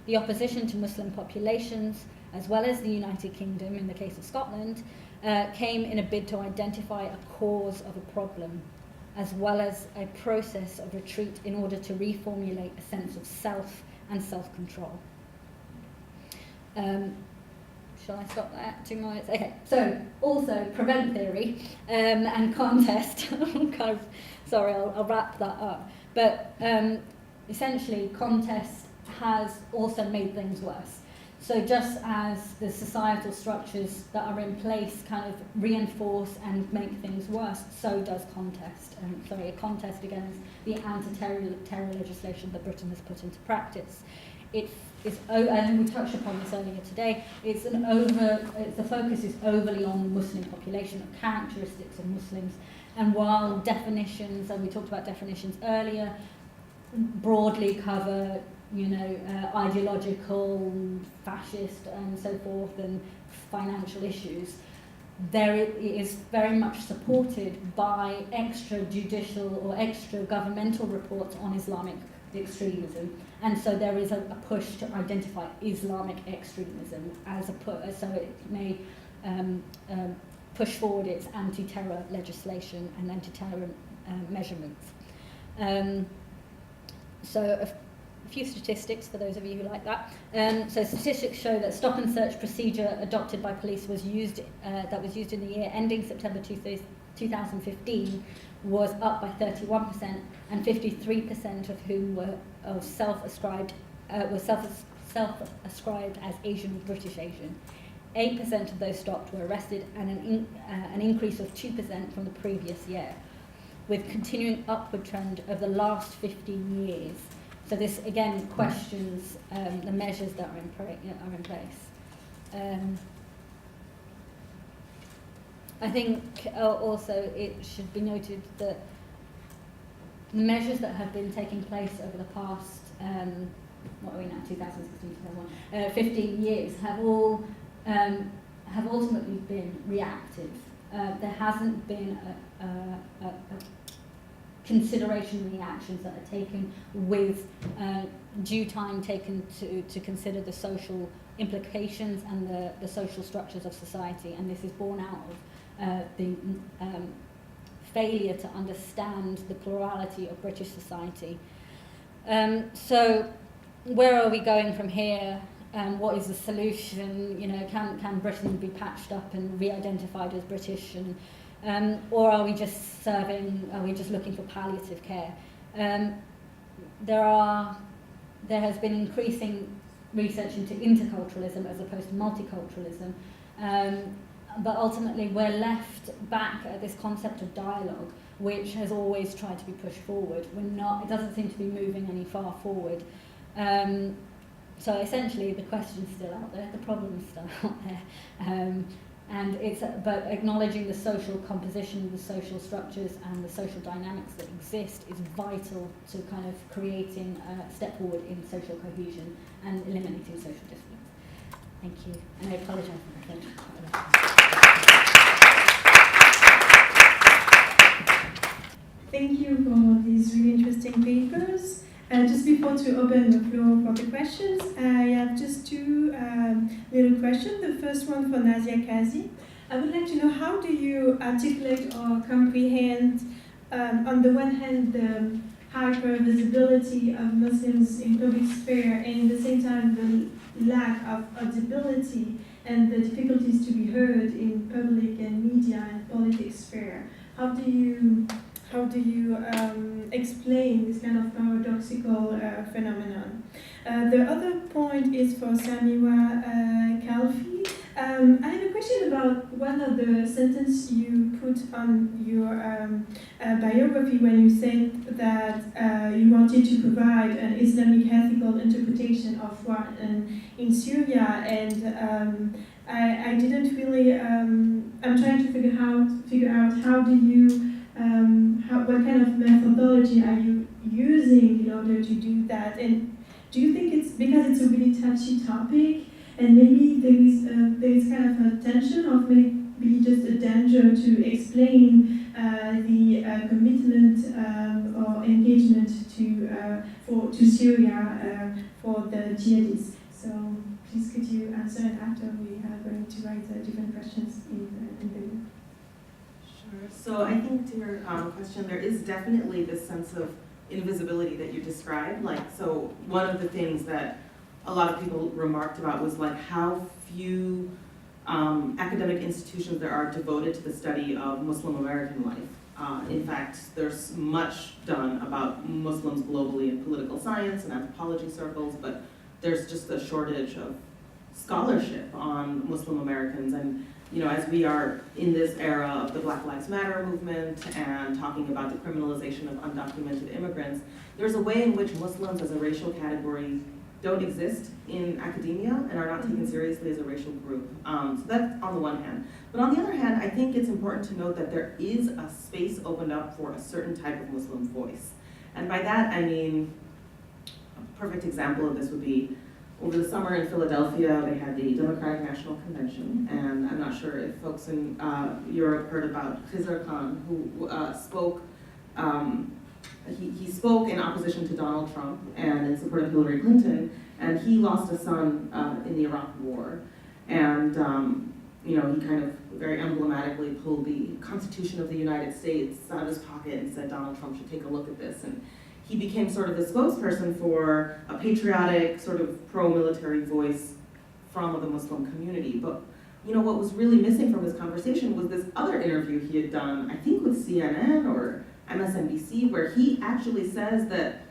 The opposition to Muslim populations, as well as the United Kingdom in the case of Scotland, came in a bid to identify a cause of a problem, as well as a process of retreat in order to reformulate a sense of self and self-control. Shall I stop there? 2 minutes? Okay, so also prevent theory and contest. I'll wrap that up. But essentially, contest has also made things worse. So just as the societal structures that are in place kind of reinforce and make things worse, so does a contest against the anti-terror legislation that Britain has put into practice. And we touched upon this earlier today, the focus is overly on the Muslim population, of characteristics of Muslims, and while definitions, and we talked about definitions earlier, broadly cover ideological, fascist and so forth, and financial issues, it is very much supported by extrajudicial or extra-governmental reports on Islamic extremism. And so there is a push to identify Islamic extremism as so it may push forward its anti-terror legislation and anti-terror measurements. So a few statistics for those of you who like that. So statistics show that stop and search procedure adopted by police was used in the year ending September 2015 was up by 31%, and 53% of whom were self-ascribed as Asian, British Asian. 8% of those stopped were arrested, and an increase of 2% from the previous year, with continuing upward trend of the last 15 years. So this again questions the measures that are in place. I think also it should be noted that the measures that have been taking place over the past, 2016, 15 years have all have ultimately been reactive. There hasn't been a consideration in the actions that are taken with due time taken to consider the social implications and the social structures of society, and this is born out of the failure to understand the plurality of British society. So where are we going from here? What is the solution? Can Britain be patched up and re-identified as British, or are we just looking for palliative care? There has been increasing research into interculturalism as opposed to multiculturalism, but ultimately we're left back at this concept of dialogue, which has always tried to be pushed forward. It doesn't seem to be moving any far forward. So essentially the question's still out there, the problem's still out there. But acknowledging the social composition, the social structures and the social dynamics that exist is vital to kind of creating a step forward in social cohesion and eliminating social distance. Thank you. And I apologise for that. Thank you for these really interesting papers. Just before to open the floor for the questions, I have just two little questions. The first one for Nazia Kazi. I would like to know, how do you articulate or comprehend, on the one hand, the hyper-visibility of Muslims in public sphere, and at the same time the lack of audibility and the difficulties to be heard in public and media and politics sphere? How do you explain this kind of paradoxical phenomenon? The other point is for Sameera Khalfey. I have a question about one of the sentences you put on your biography when you said that you wanted to provide an Islamic ethical interpretation of war in Syria, and I didn't really. I'm trying to figure out how do you. What kind of methodology are you using in order to do that? And do you think it's because it's a really touchy topic, and maybe there is kind of a tension of maybe just a danger to explain the commitment or engagement to Syria for the jihadists? So please could you answer, and after we are going to write different questions in the. So I think to your question, there is definitely this sense of invisibility that you described. So one of the things that a lot of people remarked about was how few academic institutions there are devoted to the study of Muslim American life. In fact, there's much done about Muslims globally in political science and anthropology circles, but there's just a shortage of scholarship on Muslim Americans. And as we are in this era of the Black Lives Matter movement and talking about the criminalization of undocumented immigrants, there's a way in which Muslims as a racial category don't exist in academia and are not taken seriously as a racial group. So that's on the one hand. But on the other hand, I think it's important to note that there is a space opened up for a certain type of Muslim voice. And by that, I mean, a perfect example of this would be over the summer in Philadelphia, they had the Democratic National Convention, and I'm not sure if folks in Europe heard about Khizr Khan, who spoke. He spoke in opposition to Donald Trump and in support of Hillary Clinton, and he lost a son in the Iraq War. And he kind of very emblematically pulled the Constitution of the United States out of his pocket and said Donald Trump should take a look at this. And he became sort of the spokesperson for a patriotic, sort of pro-military voice from the Muslim community. But what was really missing from this conversation was this other interview he had done, I think with CNN or MSNBC, where he actually says that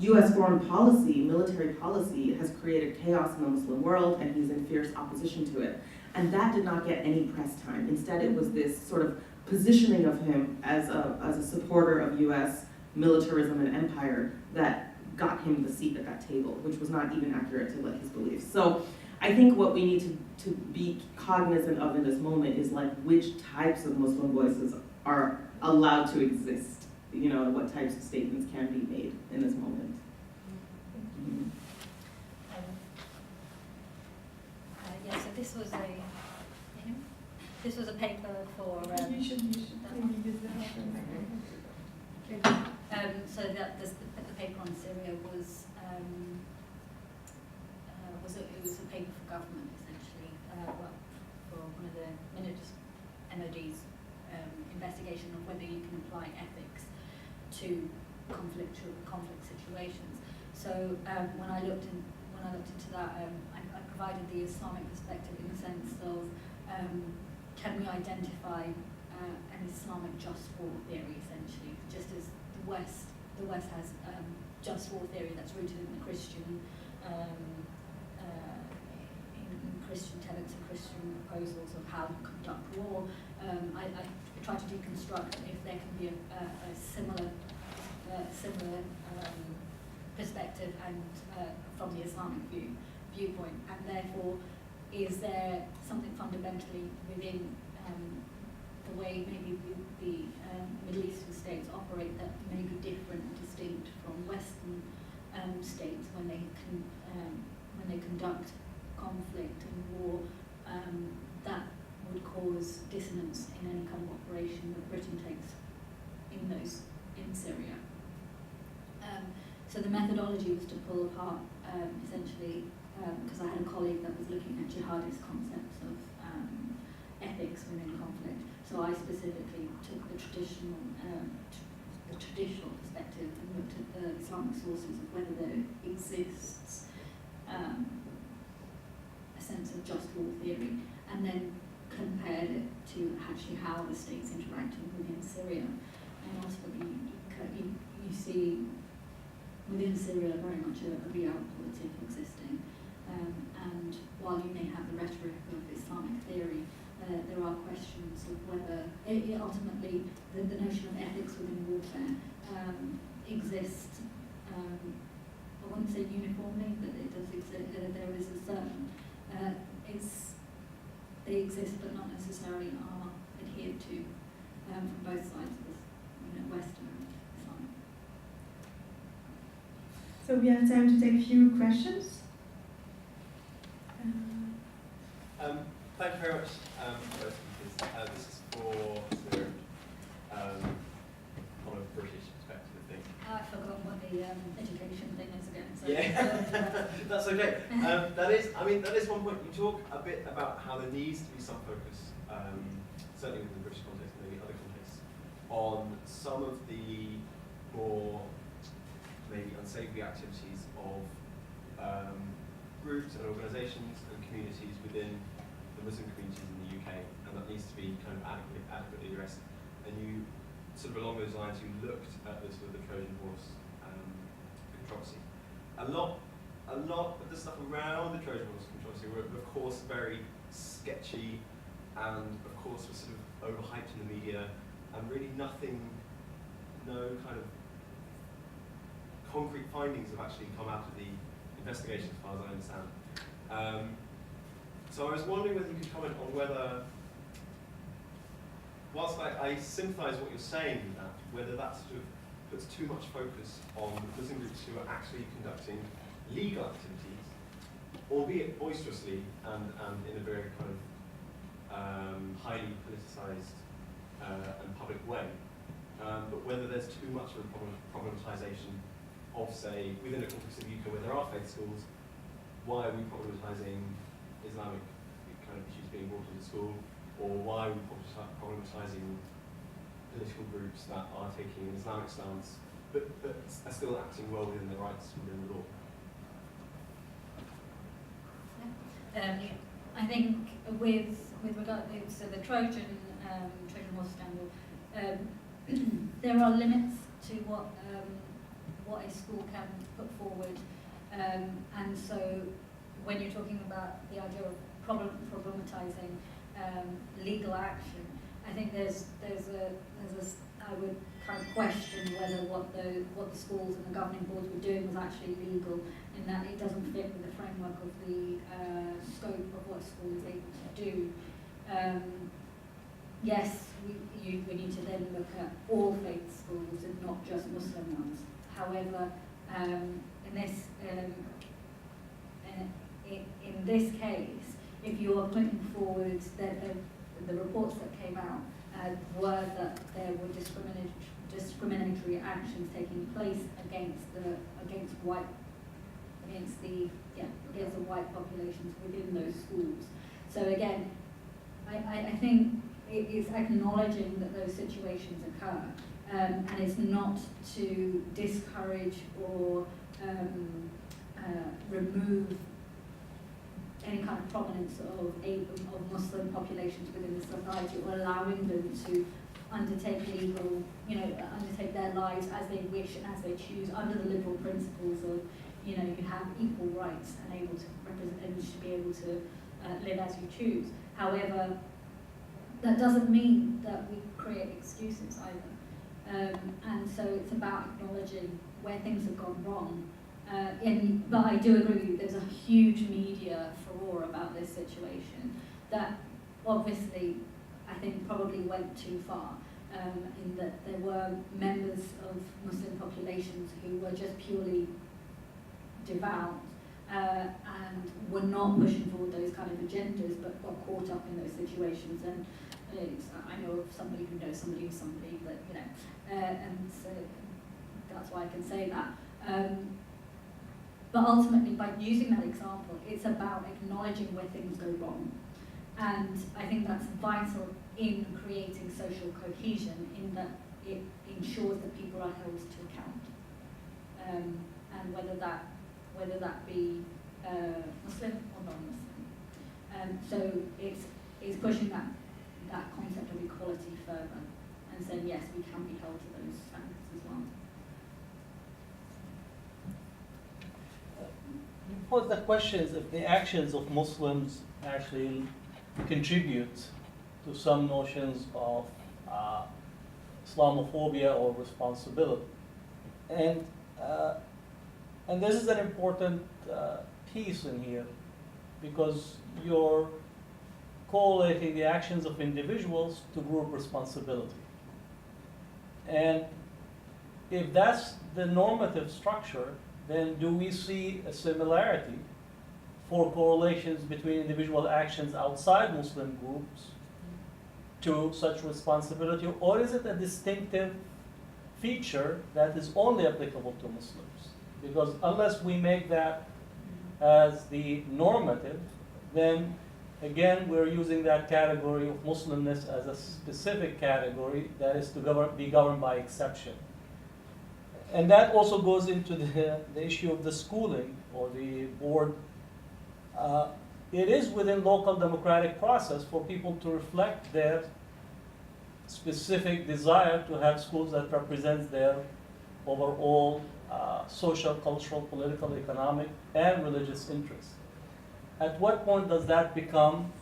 U.S. foreign policy, military policy, has created chaos in the Muslim world, and he's in fierce opposition to it. And that did not get any press time. Instead, it was this sort of positioning of him as a supporter of U.S. militarism and empire that got him the seat at that table, which was not even accurate to his beliefs. So I think what we need to be cognizant of in this moment is which types of Muslim voices are allowed to exist, what types of statements can be made in this moment. Yeah, so this was a paper for. You should maybe use the So that the paper on Syria was it was a paper for government essentially, for one of the MOD's investigation of whether you can apply ethics to conflict situations. So when I looked into that, I provided the Islamic perspective in the sense of can we identify an Islamic just war theory essentially, just as the West has just war theory that's rooted in the Christian tenets and Christian proposals of how to conduct war. I try to deconstruct if there can be a similar perspective and from the Islamic viewpoint, and therefore is there something fundamentally within the way maybe the Middle Eastern states operate that may be different and distinct from Western states when they conduct conflict and war, that would cause dissonance in any kind of operation that Britain takes in Syria. So the methodology was to pull apart essentially, because I had a colleague that was looking at jihadist concepts of ethics within conflict. So I specifically took the traditional perspective and looked at the Islamic sources of whether there exists a sense of just war theory, and then compared it to actually how the states interacting within Syria. And ultimately, you see within Syria very much a realpolitik existing. And while you may have the rhetoric of Islamic theory, there are questions of whether ultimately the notion of ethics within warfare exists. I wouldn't say uniformly, but it does exist. There is a certain they exist, but not necessarily are adhered to from both sides of Western and Islamic. So we have time to take a few questions. Thank you very much, both speakers. This is for Sameera, on a British perspective, I think. I forgot what the education thing is again. So Yeah, that's okay. That is one point. You talk a bit about how there needs to be some focus, certainly within the British context and maybe other contexts, on some of the more maybe unsavoury activities of groups and organisations and communities within the Muslim communities in the UK, and that needs to be kind of adequately addressed. And you, sort of along those lines, you looked at the sort of the Trojan horse controversy. A lot a lot of the stuff around the Trojan Horse controversy were, of course, very sketchy, and of course was sort of overhyped in the media, and really no kind of concrete findings have actually come out of the investigation, as far as I understand. So I was wondering whether you could comment on whether, whilst I sympathise with what you're saying with that, whether that sort of puts too much focus on Muslim groups who are actually conducting legal activities, albeit boisterously and in a very kind of highly politicised and public way, but whether there's too much of a problematization of, say, within a context of UK where there are faith schools, why are we problematizing Islamic kind of issues being brought into school, or why are we problematizing political groups that are taking an Islamic stance but are still acting well within their rights within the law? I think with regard to the Trojan horse scandal, there are limits to what a school can put forward, and so when you're talking about the idea of problematizing legal action, I think there's a I would kind of question whether what the schools and the governing boards were doing was actually legal, in that it doesn't fit with the framework of the scope of what a school is able to do. Yes, we need to then look at all faith schools and not just Muslim ones. However, in this case, if you are putting forward the reports that came out were that there were discriminatory actions taking place against the white populations within those schools. So again, I think it is acknowledging that those situations occur, and it's not to discourage or remove any kind of prominence of Muslim populations within the society, or allowing them to undertake undertake their lives as they wish and as they choose under the liberal principles of, you have equal rights and able to represent, and you should be able to live as you choose. However, that doesn't mean that we create excuses either. And so it's about acknowledging where things have gone wrong. But I do agree with you, there's a huge media furore about this situation that obviously I think probably went too far, in that there were members of Muslim populations who were just purely devout and were not pushing forward those kind of agendas, but got caught up in those situations. And I know of somebody who knows somebody who's somebody, but and so that's why I can say that. But ultimately, by using that example, it's about acknowledging where things go wrong. And I think that's vital in creating social cohesion, in that it ensures that people are held to account. And whether that be Muslim or non-Muslim. So it's pushing that concept of equality further and saying, yes, we can be held to those standards as well. Pose the question is if the actions of Muslims actually contribute to some notions of Islamophobia or responsibility, and this is an important piece in here, because you're correlating the actions of individuals to group responsibility, and if that's the normative structure, then do we see a similarity for correlations between individual actions outside Muslim groups to such responsibility, or is it a distinctive feature that is only applicable to Muslims? Because unless we make that as the normative, then again we're using that category of Muslimness as a specific category that is to be governed by exception. And that also goes into the issue of the schooling or the board. It is within local democratic process for people to reflect their specific desire to have schools that represent their over all social, cultural, political, economic, and religious interests. At what point does that become,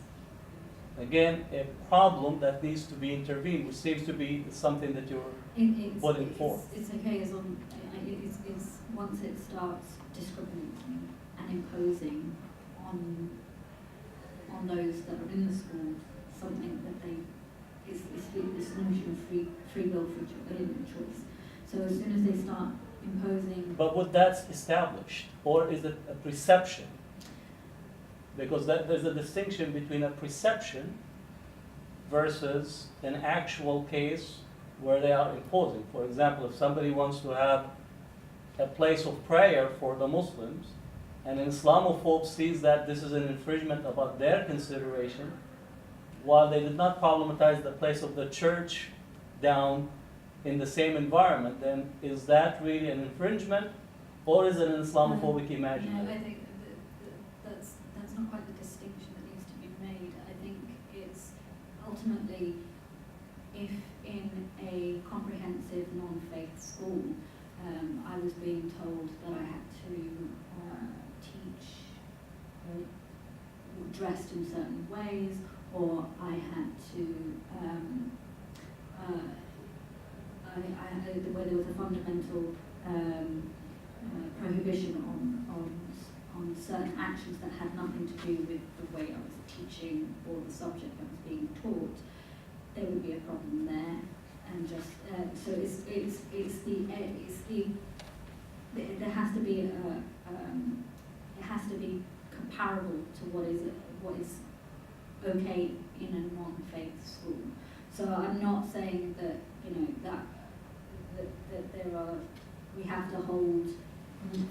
again, a problem that needs to be intervened, which seems to be something that you're putting forth? It's okay as long, it's once it starts discriminating and imposing on those that are in the school something that they, it's this notion of free will, free choice. So as soon as they start imposing. But what that's established, or is it a perception? Because there's a distinction between a perception versus an actual case where they are imposing. For example, if somebody wants to have a place of prayer for the Muslims, and an Islamophobe sees that this is an infringement about their consideration, while they did not problematize the place of the church down in the same environment, then is that really an infringement, or is it an Islamophobic imaginary? No, I think that's not quite the distinction that needs to be made. I think it's ultimately, if in a comprehensive non-faith school, I was being told that I had to teach dressed in certain ways, or I had to where there was a fundamental prohibition on certain actions that had nothing to do with the way I was teaching or the subject that was being taught, there would be a problem there. And just so there has to be it has to be comparable to what is okay in a non-faith school. So I'm not saying that that there are, we have to hold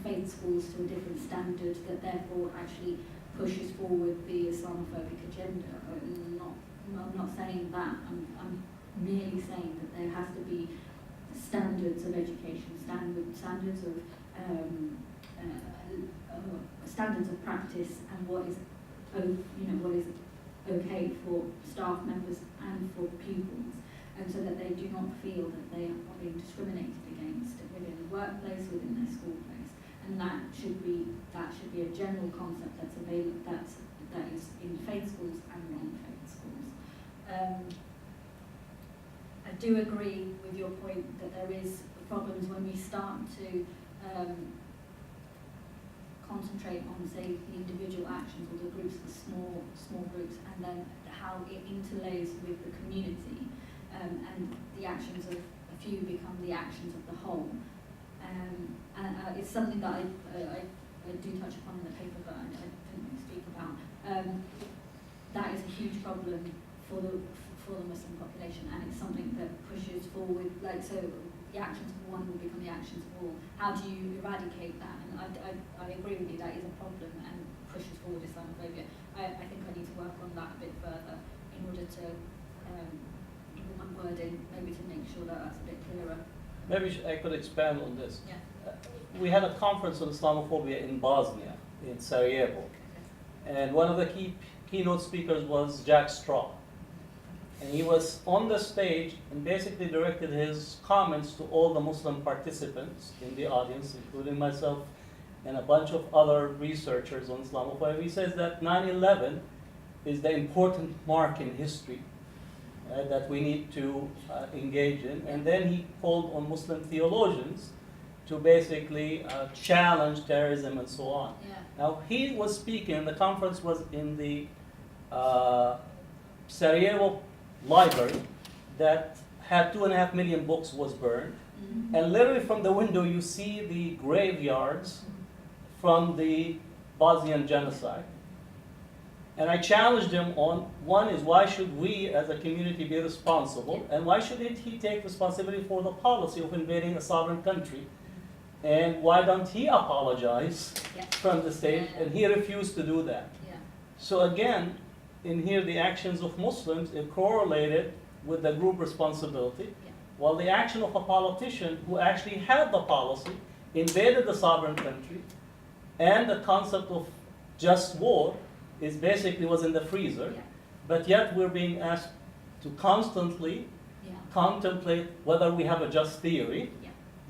faith schools to a different standard that therefore actually pushes forward the Islamophobic agenda. I'm not saying that. I'm merely saying that there has to be standards of education, standards of practice, and what is okay for staff members and for pupils, and so that they do not feel that they are being discriminated against within the workplace, within their school place, and that should be a general concept that's available, that is in faith schools and non-faith schools. I do agree with your point that there is problems when we start to concentrate on, say, the individual actions or the groups, the small groups, and then how it interlays with the community, and the actions of a few become the actions of the whole. And it's something that I do touch upon in the paper, but I didn't really speak about. That is a huge problem for the Muslim population, and it's something that pushes forward, so the actions of one will become the actions of all. How do you eradicate that? And I agree with you, that is a problem and pushes forward Islamophobia. I think I need to work on that a bit further in order to put my word in, maybe to make sure that that's a bit clearer. Maybe I could expand on this. Yeah. We had a conference on Islamophobia in Bosnia, in Sarajevo, and one of the keynote speakers was Jack Straw. And he was on the stage and basically directed his comments to all the Muslim participants in the audience, including myself and a bunch of other researchers on Islamophobia. He says that 9/11 is the important mark in history that we need to engage in. And then he called on Muslim theologians to basically challenge terrorism and so on. Yeah. Now, he was speaking, and the conference was in the Sarajevo library that had 2.5 million books was burned. Mm-hmm. And literally from the window you see the graveyards from the Bosnian genocide. And I challenged him on, one is, why should we as a community be responsible, and why shouldn't he take responsibility for the policy of invading a sovereign country? And why don't he apologize from the stage? And he refused to do that. Yeah. So again, in here the actions of Muslims are correlated with the group responsibility, while the action of a politician who actually had the policy, invaded the sovereign country, and the concept of just war is basically was in the freezer, but yet we're being asked to constantly contemplate whether we have a just theory,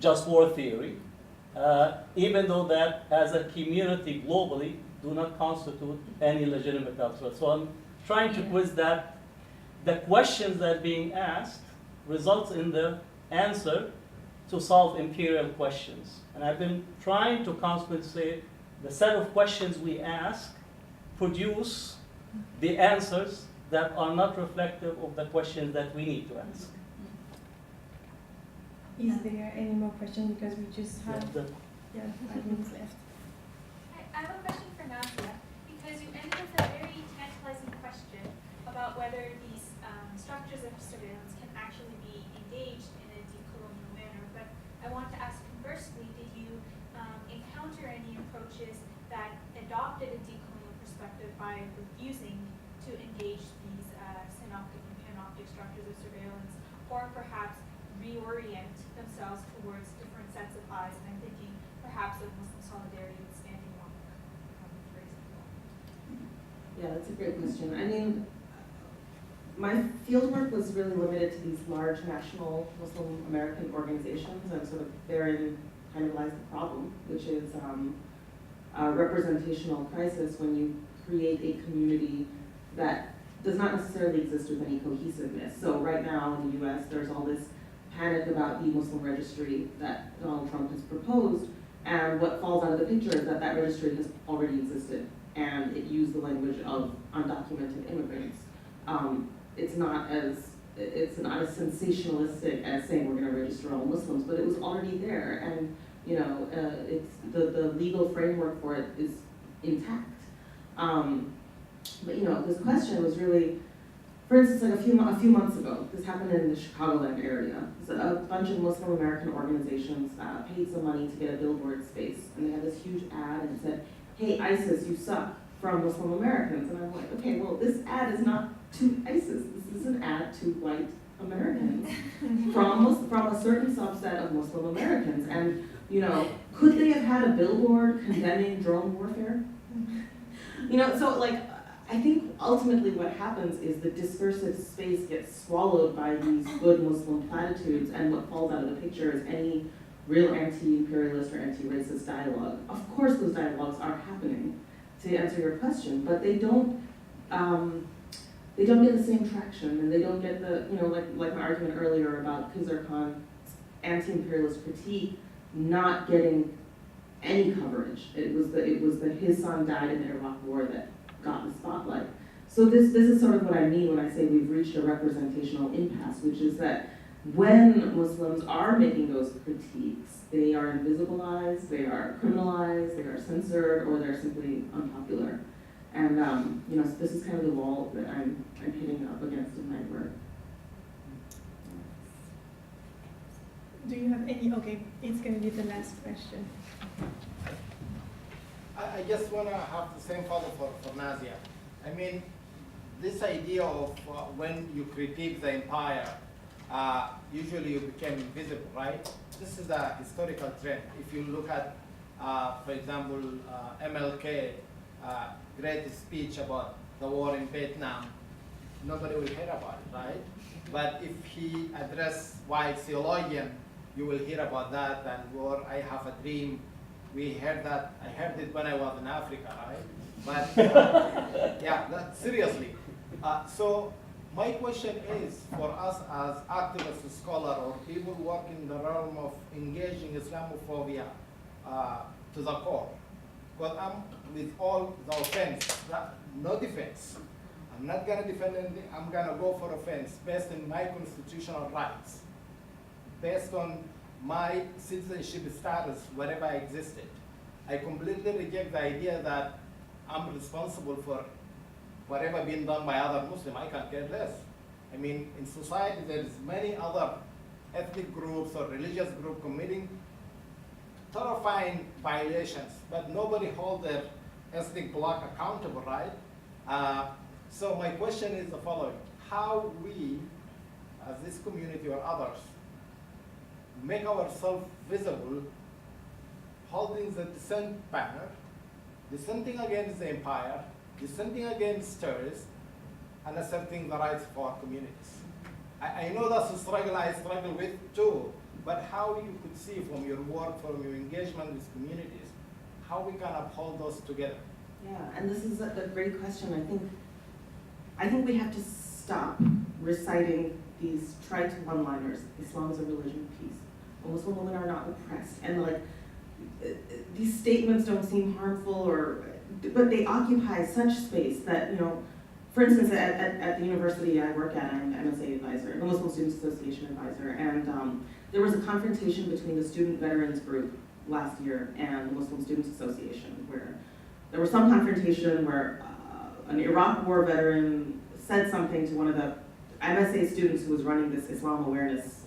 just war theory, even though that as a community globally do not constitute any legitimate threat. So I'm trying to quiz that the questions that are being asked results in the answer to solve imperial questions. And I've been trying to constantly say the set of questions we ask produce the answers that are not reflective of the questions that we need to ask. Is there any more questions? Because we just have The- 5 minutes left. I have a question for Nazia, because you ended with a very tantalizing question about whether these structures of surveillance can actually be engaged in a decolonial manner. But I want to ask conversely, did you encounter any approaches that adopted a decolonial perspective by refusing to engage these synoptic and panoptic structures of surveillance, or perhaps reorient themselves towards different sets of eyes? And I'm thinking perhaps of Muslim solidarity with Standing Rock, for example. Yeah, that's a great question. I mean, my fieldwork was really limited to these large national Muslim American organizations, and sort of therein kind of lies the problem, which is a representational crisis when you create a community that does not necessarily exist with any cohesiveness. So right now in the US, there's all this panic about the Muslim registry that Donald Trump has proposed, and what falls out of the picture is that that registry has already existed, and it used the language of undocumented immigrants. It's not as sensationalistic as saying we're going to register all Muslims, but it was already there, and it's the legal framework for it is intact. But this question was really, for instance, like a few months ago, this happened in the Chicagoland area. So a bunch of Muslim American organizations paid some money to get a billboard space, and they had this huge ad and said, "Hey ISIS, you suck," from Muslim Americans. And I'm like, okay, well, this ad is not to ISIS. This is an ad to white Americans from a certain subset of Muslim Americans. And could they have had a billboard condemning drone warfare? So like, I think ultimately what happens is the discursive space gets swallowed by these good Muslim platitudes, and what falls out of the picture is any real anti-imperialist or anti-racist dialogue. Of course those dialogues are happening, to answer your question, but they don't get the same traction, and they don't get the, like my argument earlier about Khizr Khan's anti-imperialist critique not getting any coverage. It was the his son died in the Iraq War that got the spotlight. So this is sort of what I mean when I say we've reached a representational impasse, which is that when Muslims are making those critiques, they are invisibilized, they are criminalized, they are censored, or they're simply unpopular. And so this is kind of the wall that I'm hitting up against in my work. Do you have any? Okay, it's going to be the last question. I just want to have the same follow for Nazia. I mean, this idea of when you critique the empire, usually you become invisible, right? This is a historical trend. If you look at, for example, MLK, great speech about the war in Vietnam, nobody will hear about it, right? But if he addressed white theologian, you will hear about that, and war, I have a dream. We heard that, I heard it when I was in Africa, right? But yeah, seriously. So my question is, for us as activists, scholars, or people working in the realm of engaging Islamophobia to the core, because I'm, with all the offense, no defense. I'm not gonna defend anything, I'm gonna go for offense based on my constitutional rights, based on my citizenship status, wherever I existed. I completely reject the idea that I'm responsible for whatever being done by other Muslims. I can't care less. I mean, in society, there is many other ethnic groups or religious groups committing terrifying violations, but nobody holds their ethnic bloc accountable, right? So my question is the following: how we, as this community or others, make ourselves visible, holding the dissent banner, dissenting against the empire, dissenting against terrorists, and asserting the rights for our communities. I know that's a struggle I struggle with too, but how you could see from your work, from your engagement with communities, how we can uphold those together. Yeah, and this is a great question. I think we have to stop reciting these trite one-liners. Islam is a religion of peace. Muslim women are not oppressed. And like, these statements don't seem harmful, but they occupy such space that, you know, for instance, at the university I work at, I'm MSA advisor, the Muslim Students Association advisor, and there was a confrontation between the student veterans group last year and the Muslim Students Association, where there was some confrontation where an Iraq war veteran said something to one of the MSA students who was running this Islam awareness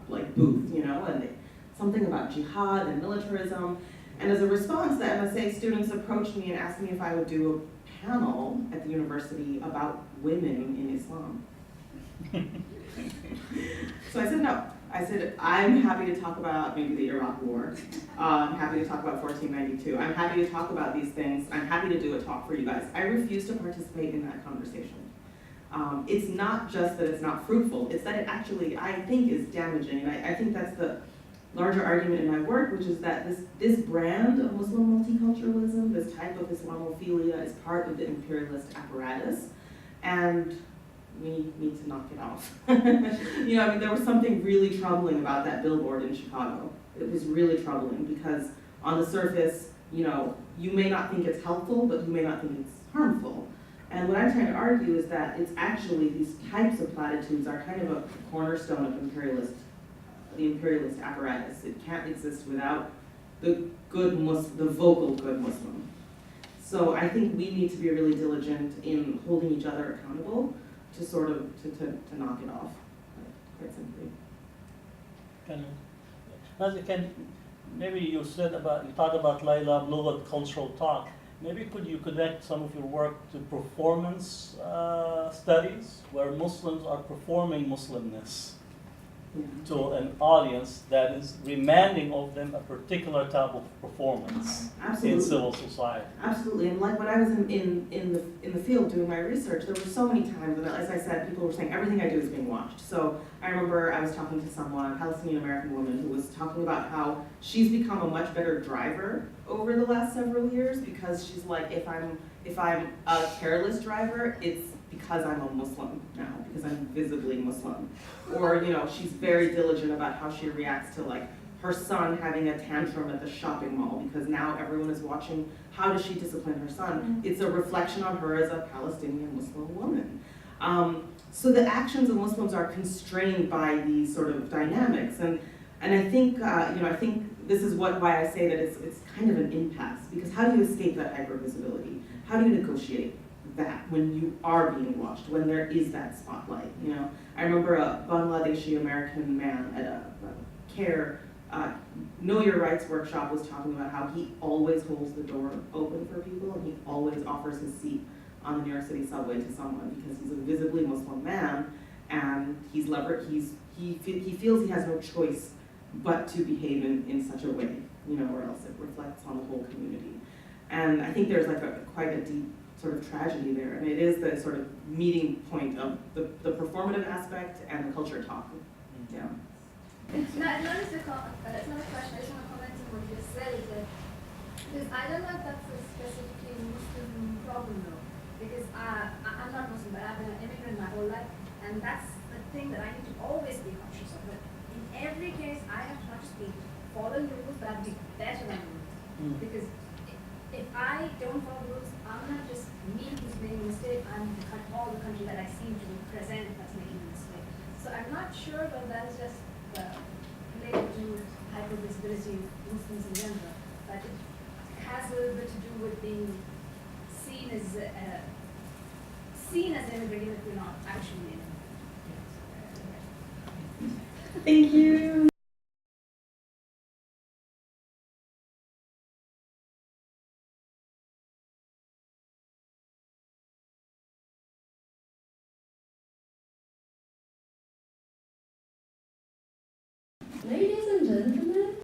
like booth, you know, and something about jihad and militarism. And as a response, the MSA students approached me and asked me if I would do a panel at the university about women in Islam. So I said no. I said, I'm happy to talk about maybe the Iraq War. I'm happy to talk about 1492. I'm happy to talk about these things. I'm happy to do a talk for you guys. I refuse to participate in that conversation. It's not just that it's not fruitful, it's that it actually, I think, is damaging. And I think that's the larger argument in my work, which is that this brand of Muslim multiculturalism, this type of Islamophilia, is part of the imperialist apparatus, and we need to knock it off. You know, I mean, there was something really troubling about that billboard in Chicago. It was really troubling because on the surface, you know, you may not think it's helpful, but you may not think it's harmful. And what I'm trying to argue is that it's actually, these types of platitudes are kind of a cornerstone of the imperialist apparatus. It can't exist without the vocal good Muslim. So I think we need to be really diligent in holding each other accountable to sort of, to knock it off, quite simply. Maybe you talked about Layla Blughat cultural talk. Maybe could you connect some of your work to performance studies, where Muslims are performing Muslimness to an audience that is demanding of them a particular type of performance in civil society. Absolutely, and like when I was in the field doing my research, there were so many times, and as I said, people were saying everything I do is being watched. So I remember I was talking to someone, a Palestinian American woman, who was talking about how she's become a much better driver over the last several years because she's like, if I'm a careless driver, it's because I'm a Muslim now, because I'm visibly Muslim. Or, you know, she's very diligent about how she reacts to like her son having a tantrum at the shopping mall because now everyone is watching how does she discipline her son. It's a reflection on her as a Palestinian Muslim woman. So the actions of Muslims are constrained by these sort of dynamics. And I think, you know, I think this is why I say that it's kind of an impasse, because how do you escape that hypervisibility? How do you negotiate that when you are being watched, when there is that spotlight, you know? I remember a Bangladeshi American man at a CARE Know Your Rights workshop was talking about how he always holds the door open for people and he always offers his seat on the New York City subway to someone because he's a visibly Muslim man and he feels he has no choice but to behave in such a way, you know, or else it reflects on the whole community. And I think there's like quite a deep sort of tragedy there, and it is the sort of meeting point of the performative aspect and the culture talk. Yeah. It's not a question, I just want to comment on what you said, because I don't know if that's a specifically Muslim problem though, because I'm not Muslim, but I've been an immigrant my whole life, and that's the thing that I need to always be conscious of. But in every case, I have to not just be following the rules, but I have to be better than the rules. Because if I don't follow the rules, I'm not just me who's making a mistake, I'm all the country that I seem to represent that's making a mistake. So I'm not sure whether that is just related to hypervisibility of Muslims in general, but it has a little bit to do with being seen as an immigrant if you're not actually an immigrant. Thank you. Ladies and gentlemen,